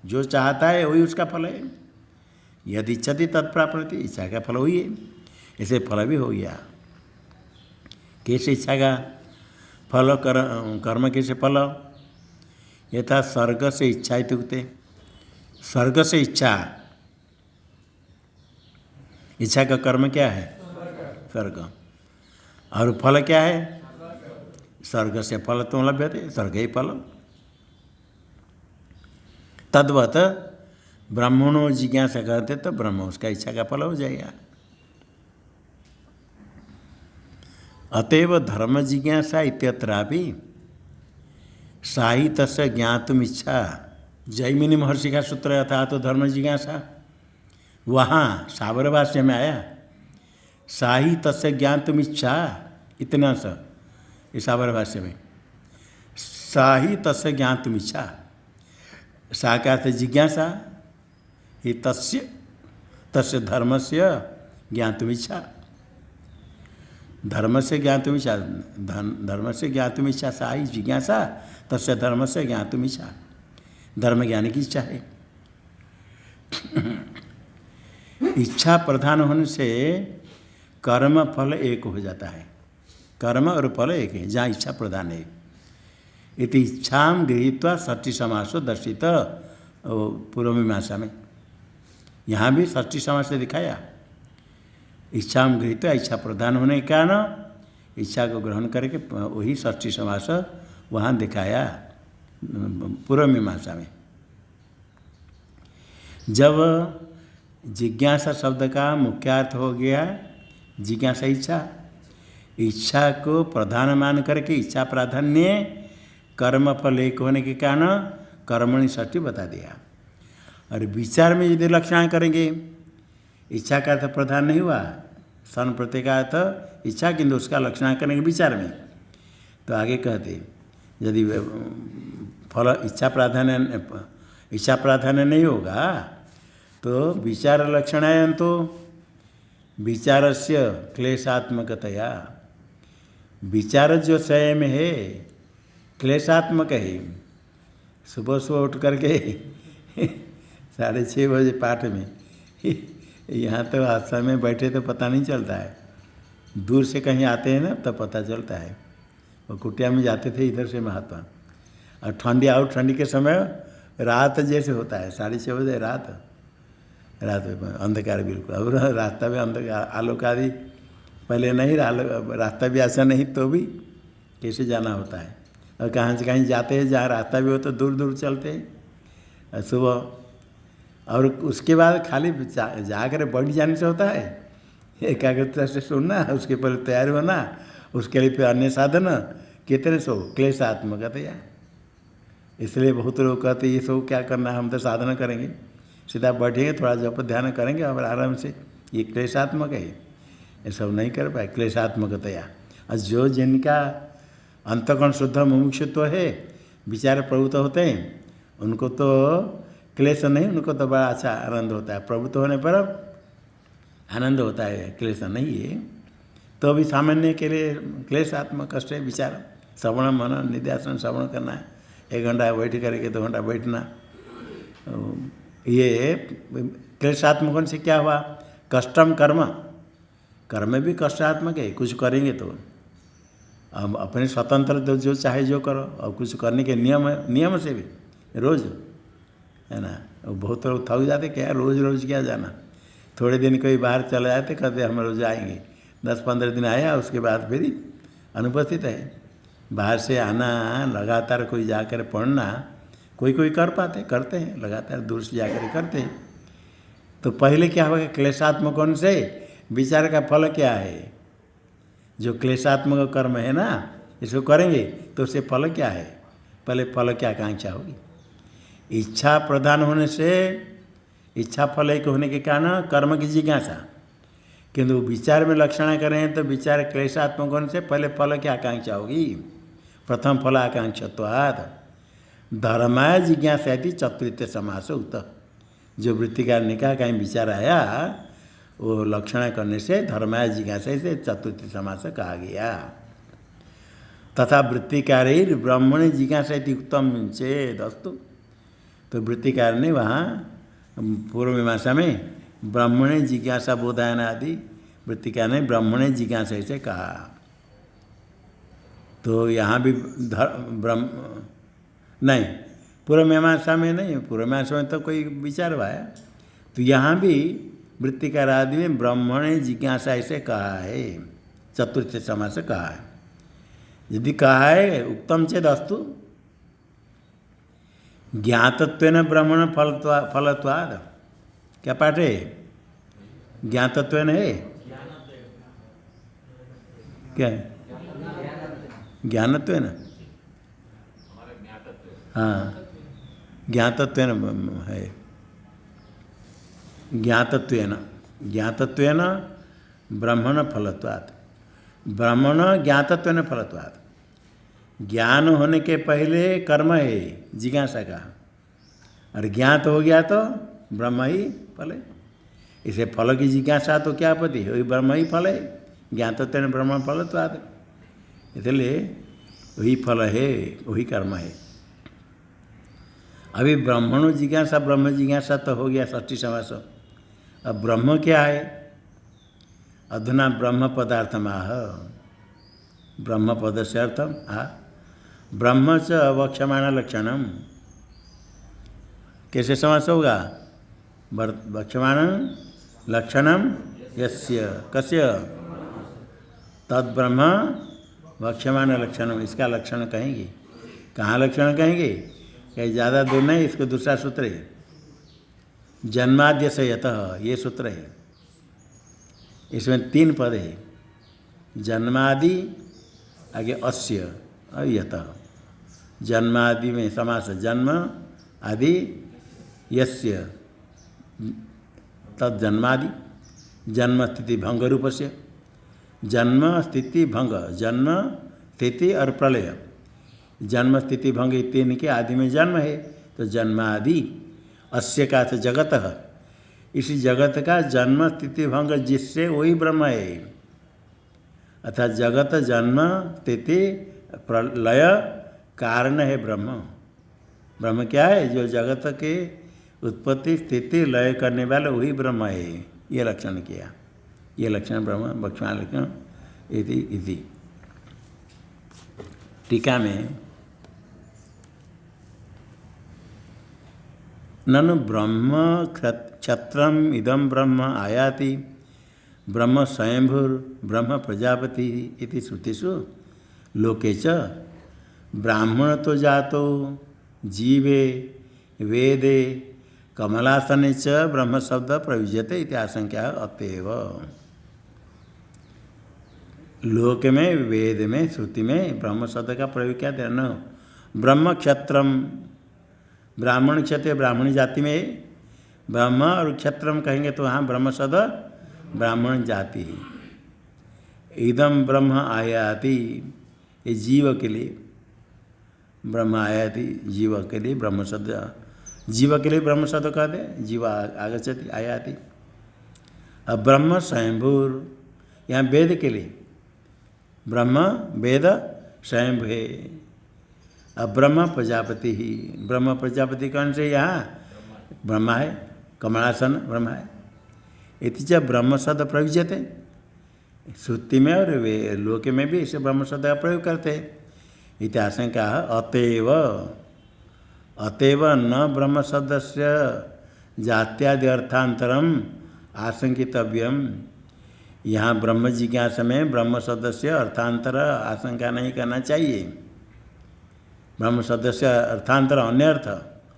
जो चाहता है वही उसका फल है। यदि इच्छति तत्प्राप्नोति, इच्छा का फल वही है, इसे फल भी हो गया। कैसे इच्छा का फल, कर्म कैसे फल, यथा स्वर्ग से इच्छा इत्युक्ते, स्वर्ग से इच्छा, इच्छा का कर्म क्या है, स्वर्ग, और फल क्या है, स्वर्ग से फल तो लभ्यते, स्वर्ग ही फल। तद्वत ब्रह्मणो जिज्ञासा करते तो ब्रह्म उसका इच्छा का फल हो जाएगा। अतएव धर्म जिज्ञासा इत्यत्रापि साहित्य से ज्ञातुम इच्छा, जैमिनी महर्षि का सूत्र था तो धर्म जिज्ञासा, वहाँ साबर भाष्य में आया साहित्य से ज्ञातुम इच्छा, इतना सा इस साबर भाष्य में, साहित्य से ज्ञातुम इच्छा, सा का अर्थ जिज्ञासा, ही तस्य तस्य धर्म से ज्ञातुम इच्छा, धर्म से ज्ञातुम इच्छा, धर्म से ज्ञातुम इच्छा, सा ही जिज्ञासा, तस्य धर्म से ज्ञातुम इच्छा, धर्म ज्ञान की इच्छा है। इच्छा प्रधान होने से कर्म फल एक हो जाता है, कर्म और फल एक है जहाँ इच्छा प्रधान है। इति इच्छा गृहीत्वा षष्ठी समासो दर्शित पूर्व मीमांसा में, यहाँ भी षष्ठी समास से दिखाया। इच्छा गृहीत्वा, इच्छा प्रधान होने के कारण इच्छा को ग्रहण करके वही षष्ठी समास वहाँ दिखाया पूर्व मीमांसा में। जब जिज्ञासा शब्द का मुख्यार्थ हो गया जिज्ञासा इच्छा, इच्छा को प्रधान मान करके इच्छा प्राधान्य कर्म फल एक होने के कारण कर्मणि षष्ठी बता दिया। और विचार में यदि लक्षण करेंगे, इच्छा का अर्थ प्रधान नहीं हुआ, सन प्रत्यय का अर्थ इच्छा, किंतु उसका लक्षण करेंगे विचार में, तो आगे कहते यदि फल इच्छा प्राधान्य नहीं होगा तो विचार लक्षणायन, तो विचार से क्लेशात्मकतया, विचार जो स्वयं है क्लेशात्मक है। सुबह सुबह उठ करके 6:30 बजे पाठ में यहाँ तो आश्रम में बैठे तो पता नहीं चलता है, दूर से कहीं आते हैं ना तब पता चलता है। और कुटिया में जाते थे इधर से महात्मा, और ठंडी के समय रात जैसे होता है, 6:30 बजे रात में अंधकार बिल्कुल, और रास्ता भी अंधकार, आलोक आदि पहले नहीं, रास्ता भी ऐसा नहीं तो भी कैसे जाना होता है। और कहाँ से कहीं जाते हैं जहाँ रास्ता भी हो तो दूर दूर चलते हैं सुबह, और उसके बाद खाली जाकर बैठ जाने से होता है, एकाग्रता से सुनना, उसके पहले तैयार होना, उसके लिए फिर अन्य साधन कितने सो क्लेशात्मकतया। इसलिए बहुत लोग कहते ये सब क्या करना, हम तो साधना करेंगे, सीधा बैठेंगे, थोड़ा जप ध्यान करेंगे और आराम से, ये क्लेशात्मक है, ये सब नहीं कर पाए क्लेशात्मकतया। और जो जिनका अंतःकरण शुद्ध मुमुक्षुत्व है, विचार प्रवृत्त होते हैं, उनको तो क्लेश नहीं, उनको तो बड़ा अच्छा आनंद होता है, प्रवृत्त होने पर आनंद होता है, क्लेश नहीं है। तो भी सामान्य के लिए क्लेशात्मक कष्ट है विचार, श्रवण मनन निध्यासन श्रवण करना है, 1 घंटा बैठ करके 2 घंटा बैठना, ये क्लेशात्मक से क्या हुआ, कष्टम कर्म भी कष्टात्मक है। कुछ करेंगे तो अब अपने स्वतंत्र जो चाहे जो करो, और कुछ करने के नियम से भी रोज़ है ना, बहुत लोग थक जाते, क्या रोज़ क्या जाना, थोड़े दिन कोई बाहर चले जाते कहते हम रोज आएंगे, 10-15 दिन आया उसके बाद फिर अनुपस्थित है। बाहर से आना, लगातार कोई जाकर पढ़ना, कोई कोई कर पाते, करते हैं, लगातार दूर से जाकर करते हैं। तो पहले क्या होगा, क्लेशात्मक कौन से विचार का फल क्या है? जो क्लेशात्मक कर्म है ना, इसको करेंगे तो उससे फल क्या है? पहले फल की आकांक्षा होगी। इच्छा प्रधान होने से, इच्छा फल एक होने के कारण कर्म की जिज्ञासा, किंतु विचार में लक्षणा करें तो विचार क्लेशात्मक होने से पहले फल की आकांक्षा होगी। प्रथम फल आकांक्षत्वात् धर्माय जिज्ञासा यदि चतुर्थ समास उत। जो वृत्तिकार ने कहा कहीं विचार आया, वो लक्षणा करने से धर्माय जिज्ञासा से चतुर्थ समास कहा गया। तथा वृत्तिकार ब्रह्मणे जिज्ञासा उत्तम चेदस्तु। तो वृत्तिकार ने वहाँ पूर्व मीमांसा में ब्रह्मणे जिज्ञासा बोधायन आदि वृत्तिकार ने ब्रह्मणे जिज्ञासा से कहा। तो यहाँ भी ब्रह्म नहीं, पूर्व मीमांसा में नहीं, पूर्व मीमांसा में तो कोई विचार हुआ है। तो यहाँ भी वृत्तिकार आदि में ब्रह्मणे जिज्ञासा ऐसे कहा है, चतुर्थ समास कहा है। यदि कहा है उत्तम चेद अस्तु, ज्ञातत्वेन ब्रह्मण फलत्वाद। क्या पाठ है? ज्ञातत्वेन है क्या है? ज्ञानत्वेन, हाँ ज्ञातत्वेन है। ज्ञातत्वेन, ज्ञातत्वेन ब्रह्मण फलत्वात्। ब्रह्मण ज्ञातत्वेन फलत्वात्। ज्ञान होने के पहले कर्म है जिज्ञासा का, और ज्ञात हो गया तो ब्रह्म ही फल है। इसे फल की जिज्ञासा तो क्या आपत्ति, वही ब्रह्म ही फल है। ज्ञातत्वेन ब्रह्म फलत्वात्, इसलिए वही फल है, वही कर्म है। अभी ब्रह्मणो जिज्ञासा, ब्रह्म जिज्ञासा तो हो गया षष्ठी समास। अब ब्रह्म क्या है? अधुना ब्रह्म पदार्थमाह। ब्रह्म पद से अर्थम ब्रह्म च वक्ष्यमाण लक्षणम। कैसे समास होगा? वक्ष्यमाण लक्षणम यस्य कस्य तद ब्रह्म वक्ष्यमाण लक्षणम। इसका लक्षण कहेंगे। कहाँ लक्षण कहेंगे? कहीं ज़्यादा दूर नहीं, इसको दूसरा सूत्र है, जन्माद्य से यतः, ये सूत्र है। इसमें 3 पद है, जन्मादि आगे अस्य और यतः। जन्मादि में समास, जन्म आदि यस्य तद जन्मादि, जन्म स्थिति भंग रूप से। जन्म स्थिति भंग, जन्म स्थिति और प्रलय। जन्म स्थिति भंग 3 के आदि में जन्म है, तो जन्मादि अस्य का अर्थ जगत है। इसी जगत का जन्म स्थिति भंग जिससे वही ब्रह्म है। अर्थात जगत जन्म स्थिति प्रलय कारण है ब्रह्म। ब्रह्म क्या है? जो जगत के उत्पत्ति स्थिति लय करने वाला वही ब्रह्म है। ये लक्षण किया, ये लक्षण ब्रह्म वक्ष्यमाण लक्षण इति। टीका में ननु ब्रह्म क्षत्रम इदम ब्रह्म आयाति ब्रह्म स्वयंभूर ब्रह्म प्रजापति इति श्रुतिषु लोके च ब्राह्मण तो जातो जीवे वेदे कमलासने च ब्रह्म शब्द प्रयुज्यते इति आशंका अतएव। लोक में, वेद में, श्रुति में ब्रह्म शब्द का प्रयोग क्या है? न ब्रह्म क्षत्रम, ब्राह्मण क्षत्रिय ब्राह्मणी जाति में ब्रह्म और क्षत्रम कहेंगे तो वहाँ ब्रह्म शब्द ब्राह्मण जाति है। इदम ब्रह्म आयाति, ये जीव के लिए ब्रह्म आयाति, जीव के लिए ब्रह्म शब्द, जीव के लिए ब्रह्म शब्द कहते हैं, जीव आगच्छति आयाति। अब ब्रह्म स्वयंभूर, यहाँ वेद के लिए ब्रह्म वेद स्वयंभू है। अब ब्रह्म प्रजापति ही, ब्रह्म प्रजापति कौन से? यहाँ ब्रह्मा है, कमलासन ब्रह्म है। इति च ब्रह्म शब्द प्रयुज्यते, श्रुति में और वे लोक में भी इसे ब्रह्म शब्द का प्रयोग करते हैं। इति आशंका अतएव, अतएव न ब्रह्म शब्द से जात्यादि अर्थांतरम आशंकितव्यम। यहाँ ब्रह्म जिज्ञासा में ब्रह्म सदस्य अर्थांतर आशंका नहीं करना चाहिए। ब्रह्म सदस्य अर्थांतर अन्य अर्थ,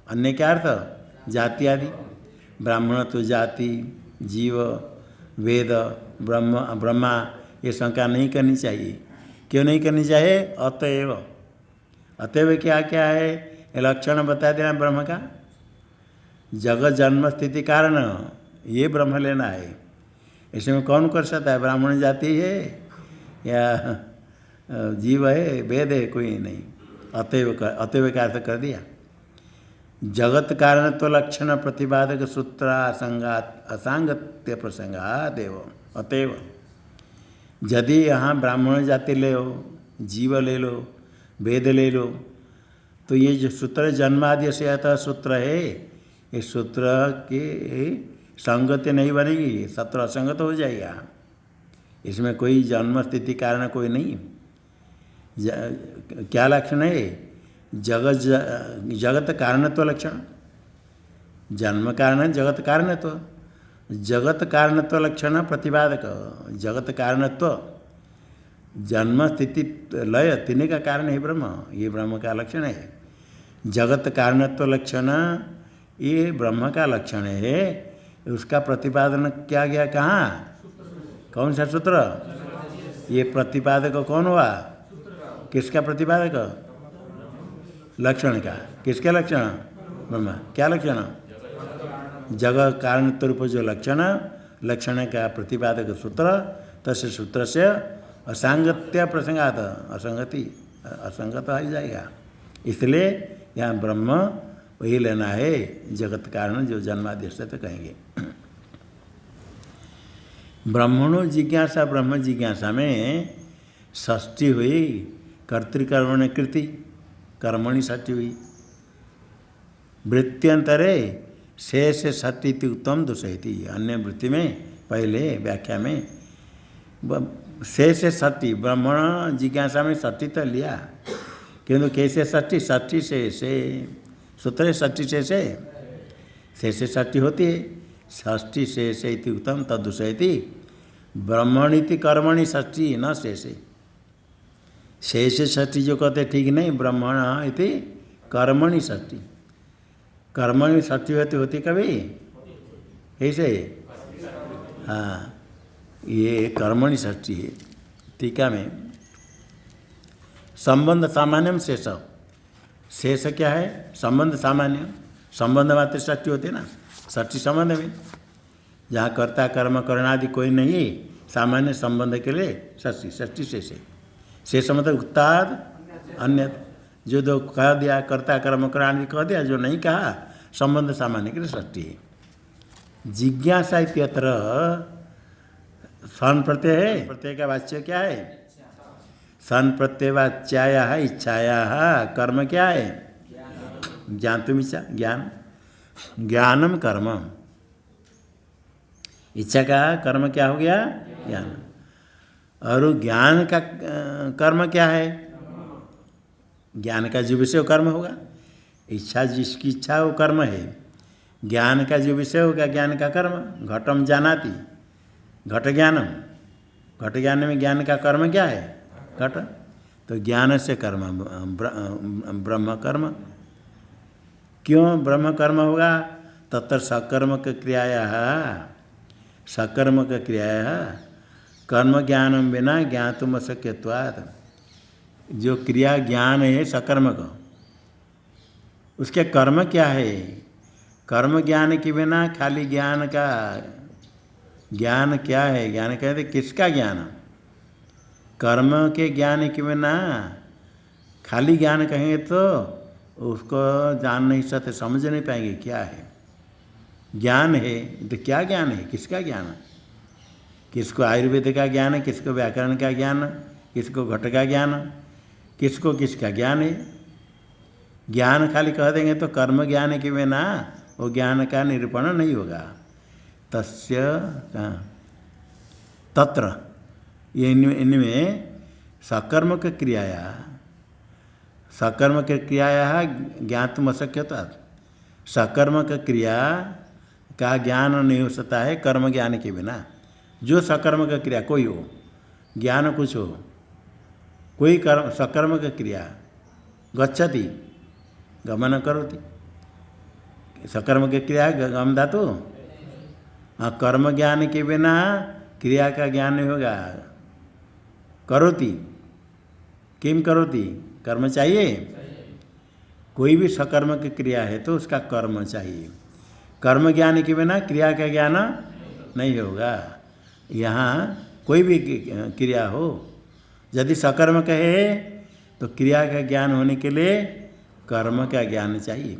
अन्य क्या अर्थ? जाति आदि। ब्राह्मण तो जाति, जीव, वेद, ब्रह्म, ब्रह्मा, ये शंका नहीं करनी चाहिए। क्यों नहीं करनी चाहिए? अतएव। अतएव क्या क्या है? ये लक्षण बता देना ब्रह्म का। जगत जन्म स्थिति कारण, ये ब्रह्म लेना है। इसमें कौन कर सकता है? ब्राह्मण जाति है या जीव है, वेद है? कोई नहीं। अतएव का अर्थ कर दिया। जगत कारण तो लक्षण प्रतिपादक सूत्र असंगत्य प्रसंगादेव। अतएव यदि यहाँ ब्राह्मण जाति ले लो, जीव ले लो, वेद ले लो, तो ये जो सूत्र जन्मादि से आता सूत्र है, ये सूत्र की संगति नहीं बनेगी, सूत्र असंगत हो जाएगा। इसमें कोई जन्म स्थिति कारण कोई नहीं। क्या लक्षण है? जगत कारणत्व लक्षण। जन्म कारण जगत कारणत्व, जगत कारणत्व लक्षण प्रतिपादक। जगत कारणत्व, जन्म स्थिति लय तीन का कारण है ब्रह्म, ये ब्रह्म का लक्षण है। जगत कारणत्व लक्षण ये ब्रह्म का लक्षण है। उसका प्रतिपादन क्या गया? कहाँ? कौन सा सूत्र? ये प्रतिपादक कौन हुआ? किसका प्रतिपादक? लक्षण का। किसके लक्षण? ब्रह्म। क्या लक्षण? जगत कारण रूप जो लक्षण, लक्षण का प्रतिपादक सूत्र, तस्य सूत्र से असंगत्य प्रसंगात, असंगत आ जाएगा। इसलिए यहाँ ब्रह्म वही लेना है, जगत कारण जो जन्मादि से तो कहेंगे। ब्रह्मणो जिज्ञासा, ब्रह्म जिज्ञासा में षष्ठी हुई, कर्तृकर्मण कृति, कर्मणि षष्ठी हुई। वृत्त्यंतरे शेष षष्ठी उत्तम दूषयती। अन्य वृत्ति में पहले व्याख्या में शेष षष्ठी, ब्राह्मण जिज्ञासा में षष्ठी तो लिया, किंतु कैसे षष्ठी? षष्ठी से सूत्र षष्ठी से षष्ठी होती है। षष्ठी से इति उत्तम तदूषयती। ब्रह्मणीति कर्मणि षष्ठी न शेष षष्ठी जो कहते ठीक नहीं, ब्रह्मण इति कर्मणि षष्ठी। कर्मणि षष्ठी होती कभी कैसे? हाँ, ये कर्मणि षष्ठी है। टीका में संबंध सामान्यम शेष। शेष क्या है? संबंध सामान्य। संबंध मात्र षष्ठी होती है ना, षष्ठी संबंध में जहाँ कर्ता कर्म करणादि कोई नहीं, सामान्य संबंध के लिए षष्ठी। षष्ठी शेष मतलब उत्ताद अन्य, जो दो कह दिया कर्ता कर्म करणादि कह दिया, जो नहीं कहा संबंध सामान्य के लिए षष्ठी है। जिज्ञासा इत्यत्र सन प्रत्यय है। प्रत्यय का वाच्य क्या है? सन प्रत्यय वाच्याया इच्छाया कर्म क्या है? ज्ञातुम इच्छा, ज्ञान, ज्ञानम कर्म। इच्छा का कर्म क्या हो गया? ज्ञान। और ज्ञान का कर्म क्या है? ज्ञान का जो विषय कर्म होगा। इच्छा जिसकी इच्छा वो कर्म है, ज्ञान का जो विषय होगा ज्ञान का कर्म। घटम जानाति, घट ज्ञानम। घट ज्ञान में ज्ञान का कर्म क्या है? घट। तो ज्ञान से कर्म ब्रह्म कर्म। क्यों ब्रह्म कर्म होगा? तत्र सकर्मक क्रियाया, सकर्मक क्रियाया कर्म ज्ञानम बिना ज्ञातुम अशक्यत्वात्। जो क्रिया ज्ञान है सकर्मक, उसके कर्म क्या है? कर्म ज्ञान के बिना खाली ज्ञान का, ज्ञान क्या है? ज्ञान कहते किसका ज्ञान? कर्म के ज्ञान के बिना खाली ज्ञान कहेंगे तो उसको जान नहीं सकते, समझ नहीं पाएंगे क्या है। ज्ञान है तो क्या ज्ञान है? किसका ज्ञान? किसको आयुर्वेद का ज्ञान है, किसको व्याकरण का ज्ञान, किसको घट का ज्ञान, किसको किसका ज्ञान है। ज्ञान खाली कह देंगे तो कर्म ज्ञान के बिना वो ज्ञान का निरूपण नहीं होगा। तस्य तत्र, ये इनमें सकर्मक क्रियाया, सकर्मक क्रियाया ज्ञातुम अशक्यता। सकर्मक क्रिया का ज्ञान नहीं हो सकता है कर्म ज्ञान के बिना। जो सकर्म का क्रिया कोई हो, ज्ञान कुछ हो, कोई कर्म सकर्म का क्रिया, गच्छति गमन करोति, सकर्म की क्रिया गम धातु। हाँ, कर्म ज्ञान के बिना क्रिया का ज्ञान नहीं होगा। करोति, किम करोति, कर्म चाहिए। कोई भी सकर्म की क्रिया है तो उसका कर्म चाहिए। कर्म ज्ञान के बिना क्रिया का ज्ञान नहीं होगा। यहाँ कोई भी क्रिया हो, यदि सकर्म कहे तो क्रिया का ज्ञान होने के लिए कर्म का ज्ञान चाहिए।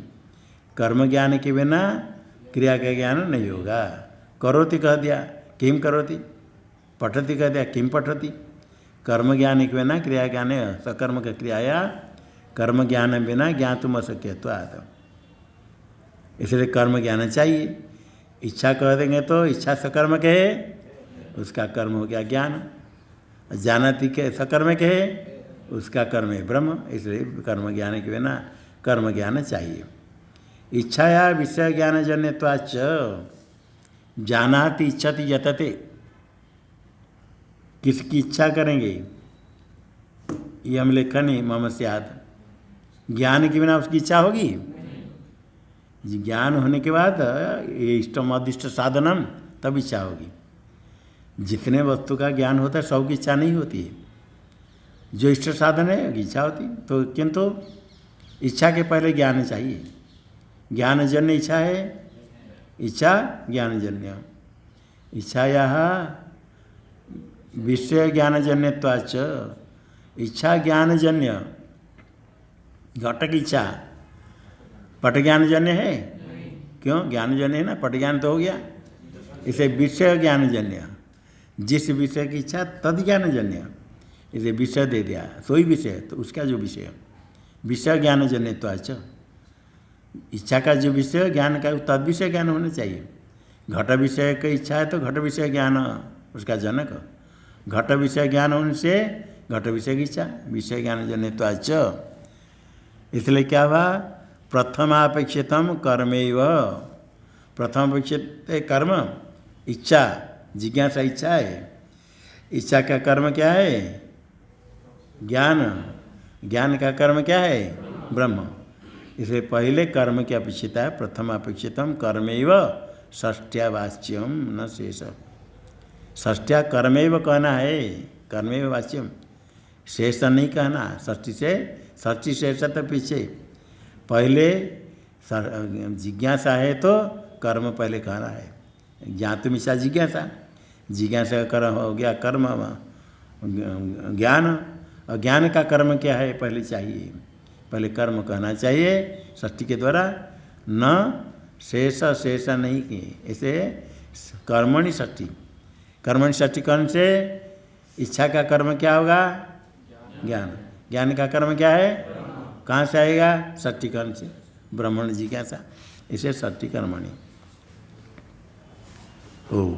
कर्म ज्ञान के बिना क्रिया का ज्ञान नहीं होगा। करोति कह दिया, किम करोति, पठति कह दिया, किम पठति। कर्म ज्ञान के बिना क्रिया ज्ञान, सकर्म का क्रियाया कर्म ज्ञान बिना ज्ञातुम अशक्यत्वात्, इसलिए कर्म ज्ञान चाहिए। इच्छा कह देंगे तो इच्छा सकर्म कहे, उसका कर्म हो गया ज्ञान। जानती के सकर्म कहे, उसका कर्म है ब्रह्म। इसलिए कर्म ज्ञान के बिना कर्म ज्ञान चाहिए। इच्छाया विषय ज्ञान जन्यत्वाच्च जानाति इच्छति यतते। किसकी इच्छा करेंगे, ये हम लेखन ही मम स्यात्। ज्ञान के बिना उसकी इच्छा होगी। ज्ञान होने के बाद ये इष्टम अदिष्ट साधनम, तब इच्छा होगी। जितने वस्तु का ज्ञान होता है सब की इच्छा नहीं होती है। जो इष्ट साधन है इच्छा होती तो, किंतु इच्छा के पहले ज्ञान चाहिए। ज्ञानजन्य इच्छा है, इच्छा ज्ञानजन्य। इच्छाया विषय ज्ञानजन्यत्वाच्च, इच्छा ज्ञानजन्य। घट की इच्छा पट ज्ञानजन्य है, क्यों, ज्ञानजन्य है ना, पट ज्ञान तो हो गया। इसे विषय ज्ञानजन्य, जिस विषय की इच्छा तद ज्ञानजन्य। इसे विषय दे दिया, सोई विषय, तो उसका जो विषय, विषय ज्ञानजन्यत्वाच्च। इच्छा का जो विषय ज्ञान का, तद विषय ज्ञान होना चाहिए। घट विषय की इच्छा है तो घट विषय ज्ञान उसका जनक। घट विषय ज्ञान होने से घट विषय की इच्छा, विषय ज्ञानजन्यत्वाच्च। इसलिए क्या हुआ, प्रथमापेक्षितम कर्मेव। प्रथम अपेक्षित कर्म इच्छा, जिज्ञासा इच्छा है। इच्छा का कर्म क्या है, ज्ञान। ज्ञान का कर्म क्या है, ब्रह्म। इसलिए पहले कर्म की अपेक्षिता है। प्रथम अपेक्षितम कर्मेव षष्ट्यावाच्यम न शेष। षष्ट्या कर्मेव कहना है, कर्मेव वाच्यम, शेष नहीं कहना। षष्ठी से, षष्ठी शेष तो पीछे, पहले जिज्ञासा है तो कर्म पहले कहना है। ज्ञातुम इच्छा जिज्ञासा, जिज्ञासा का कर्म हो गया कर्म ज्ञान। और ज्ञान का कर्म क्या है पहले चाहिए, पहले कर्म कहना चाहिए षष्ठी के द्वारा। न शेष, शेष नहीं किए, ऐसे कर्मणि षष्ठी। कर्मणि षष्ठी कर्ण से इच्छा का कर्म क्या होगा, ज्ञान। ज्ञान का कर्म क्या है, कहाँ से आएगा, षष्ठी कर्ण से, ब्राह्मण जिज्ञासा। इसे षष्ठी कर्मणि। ओ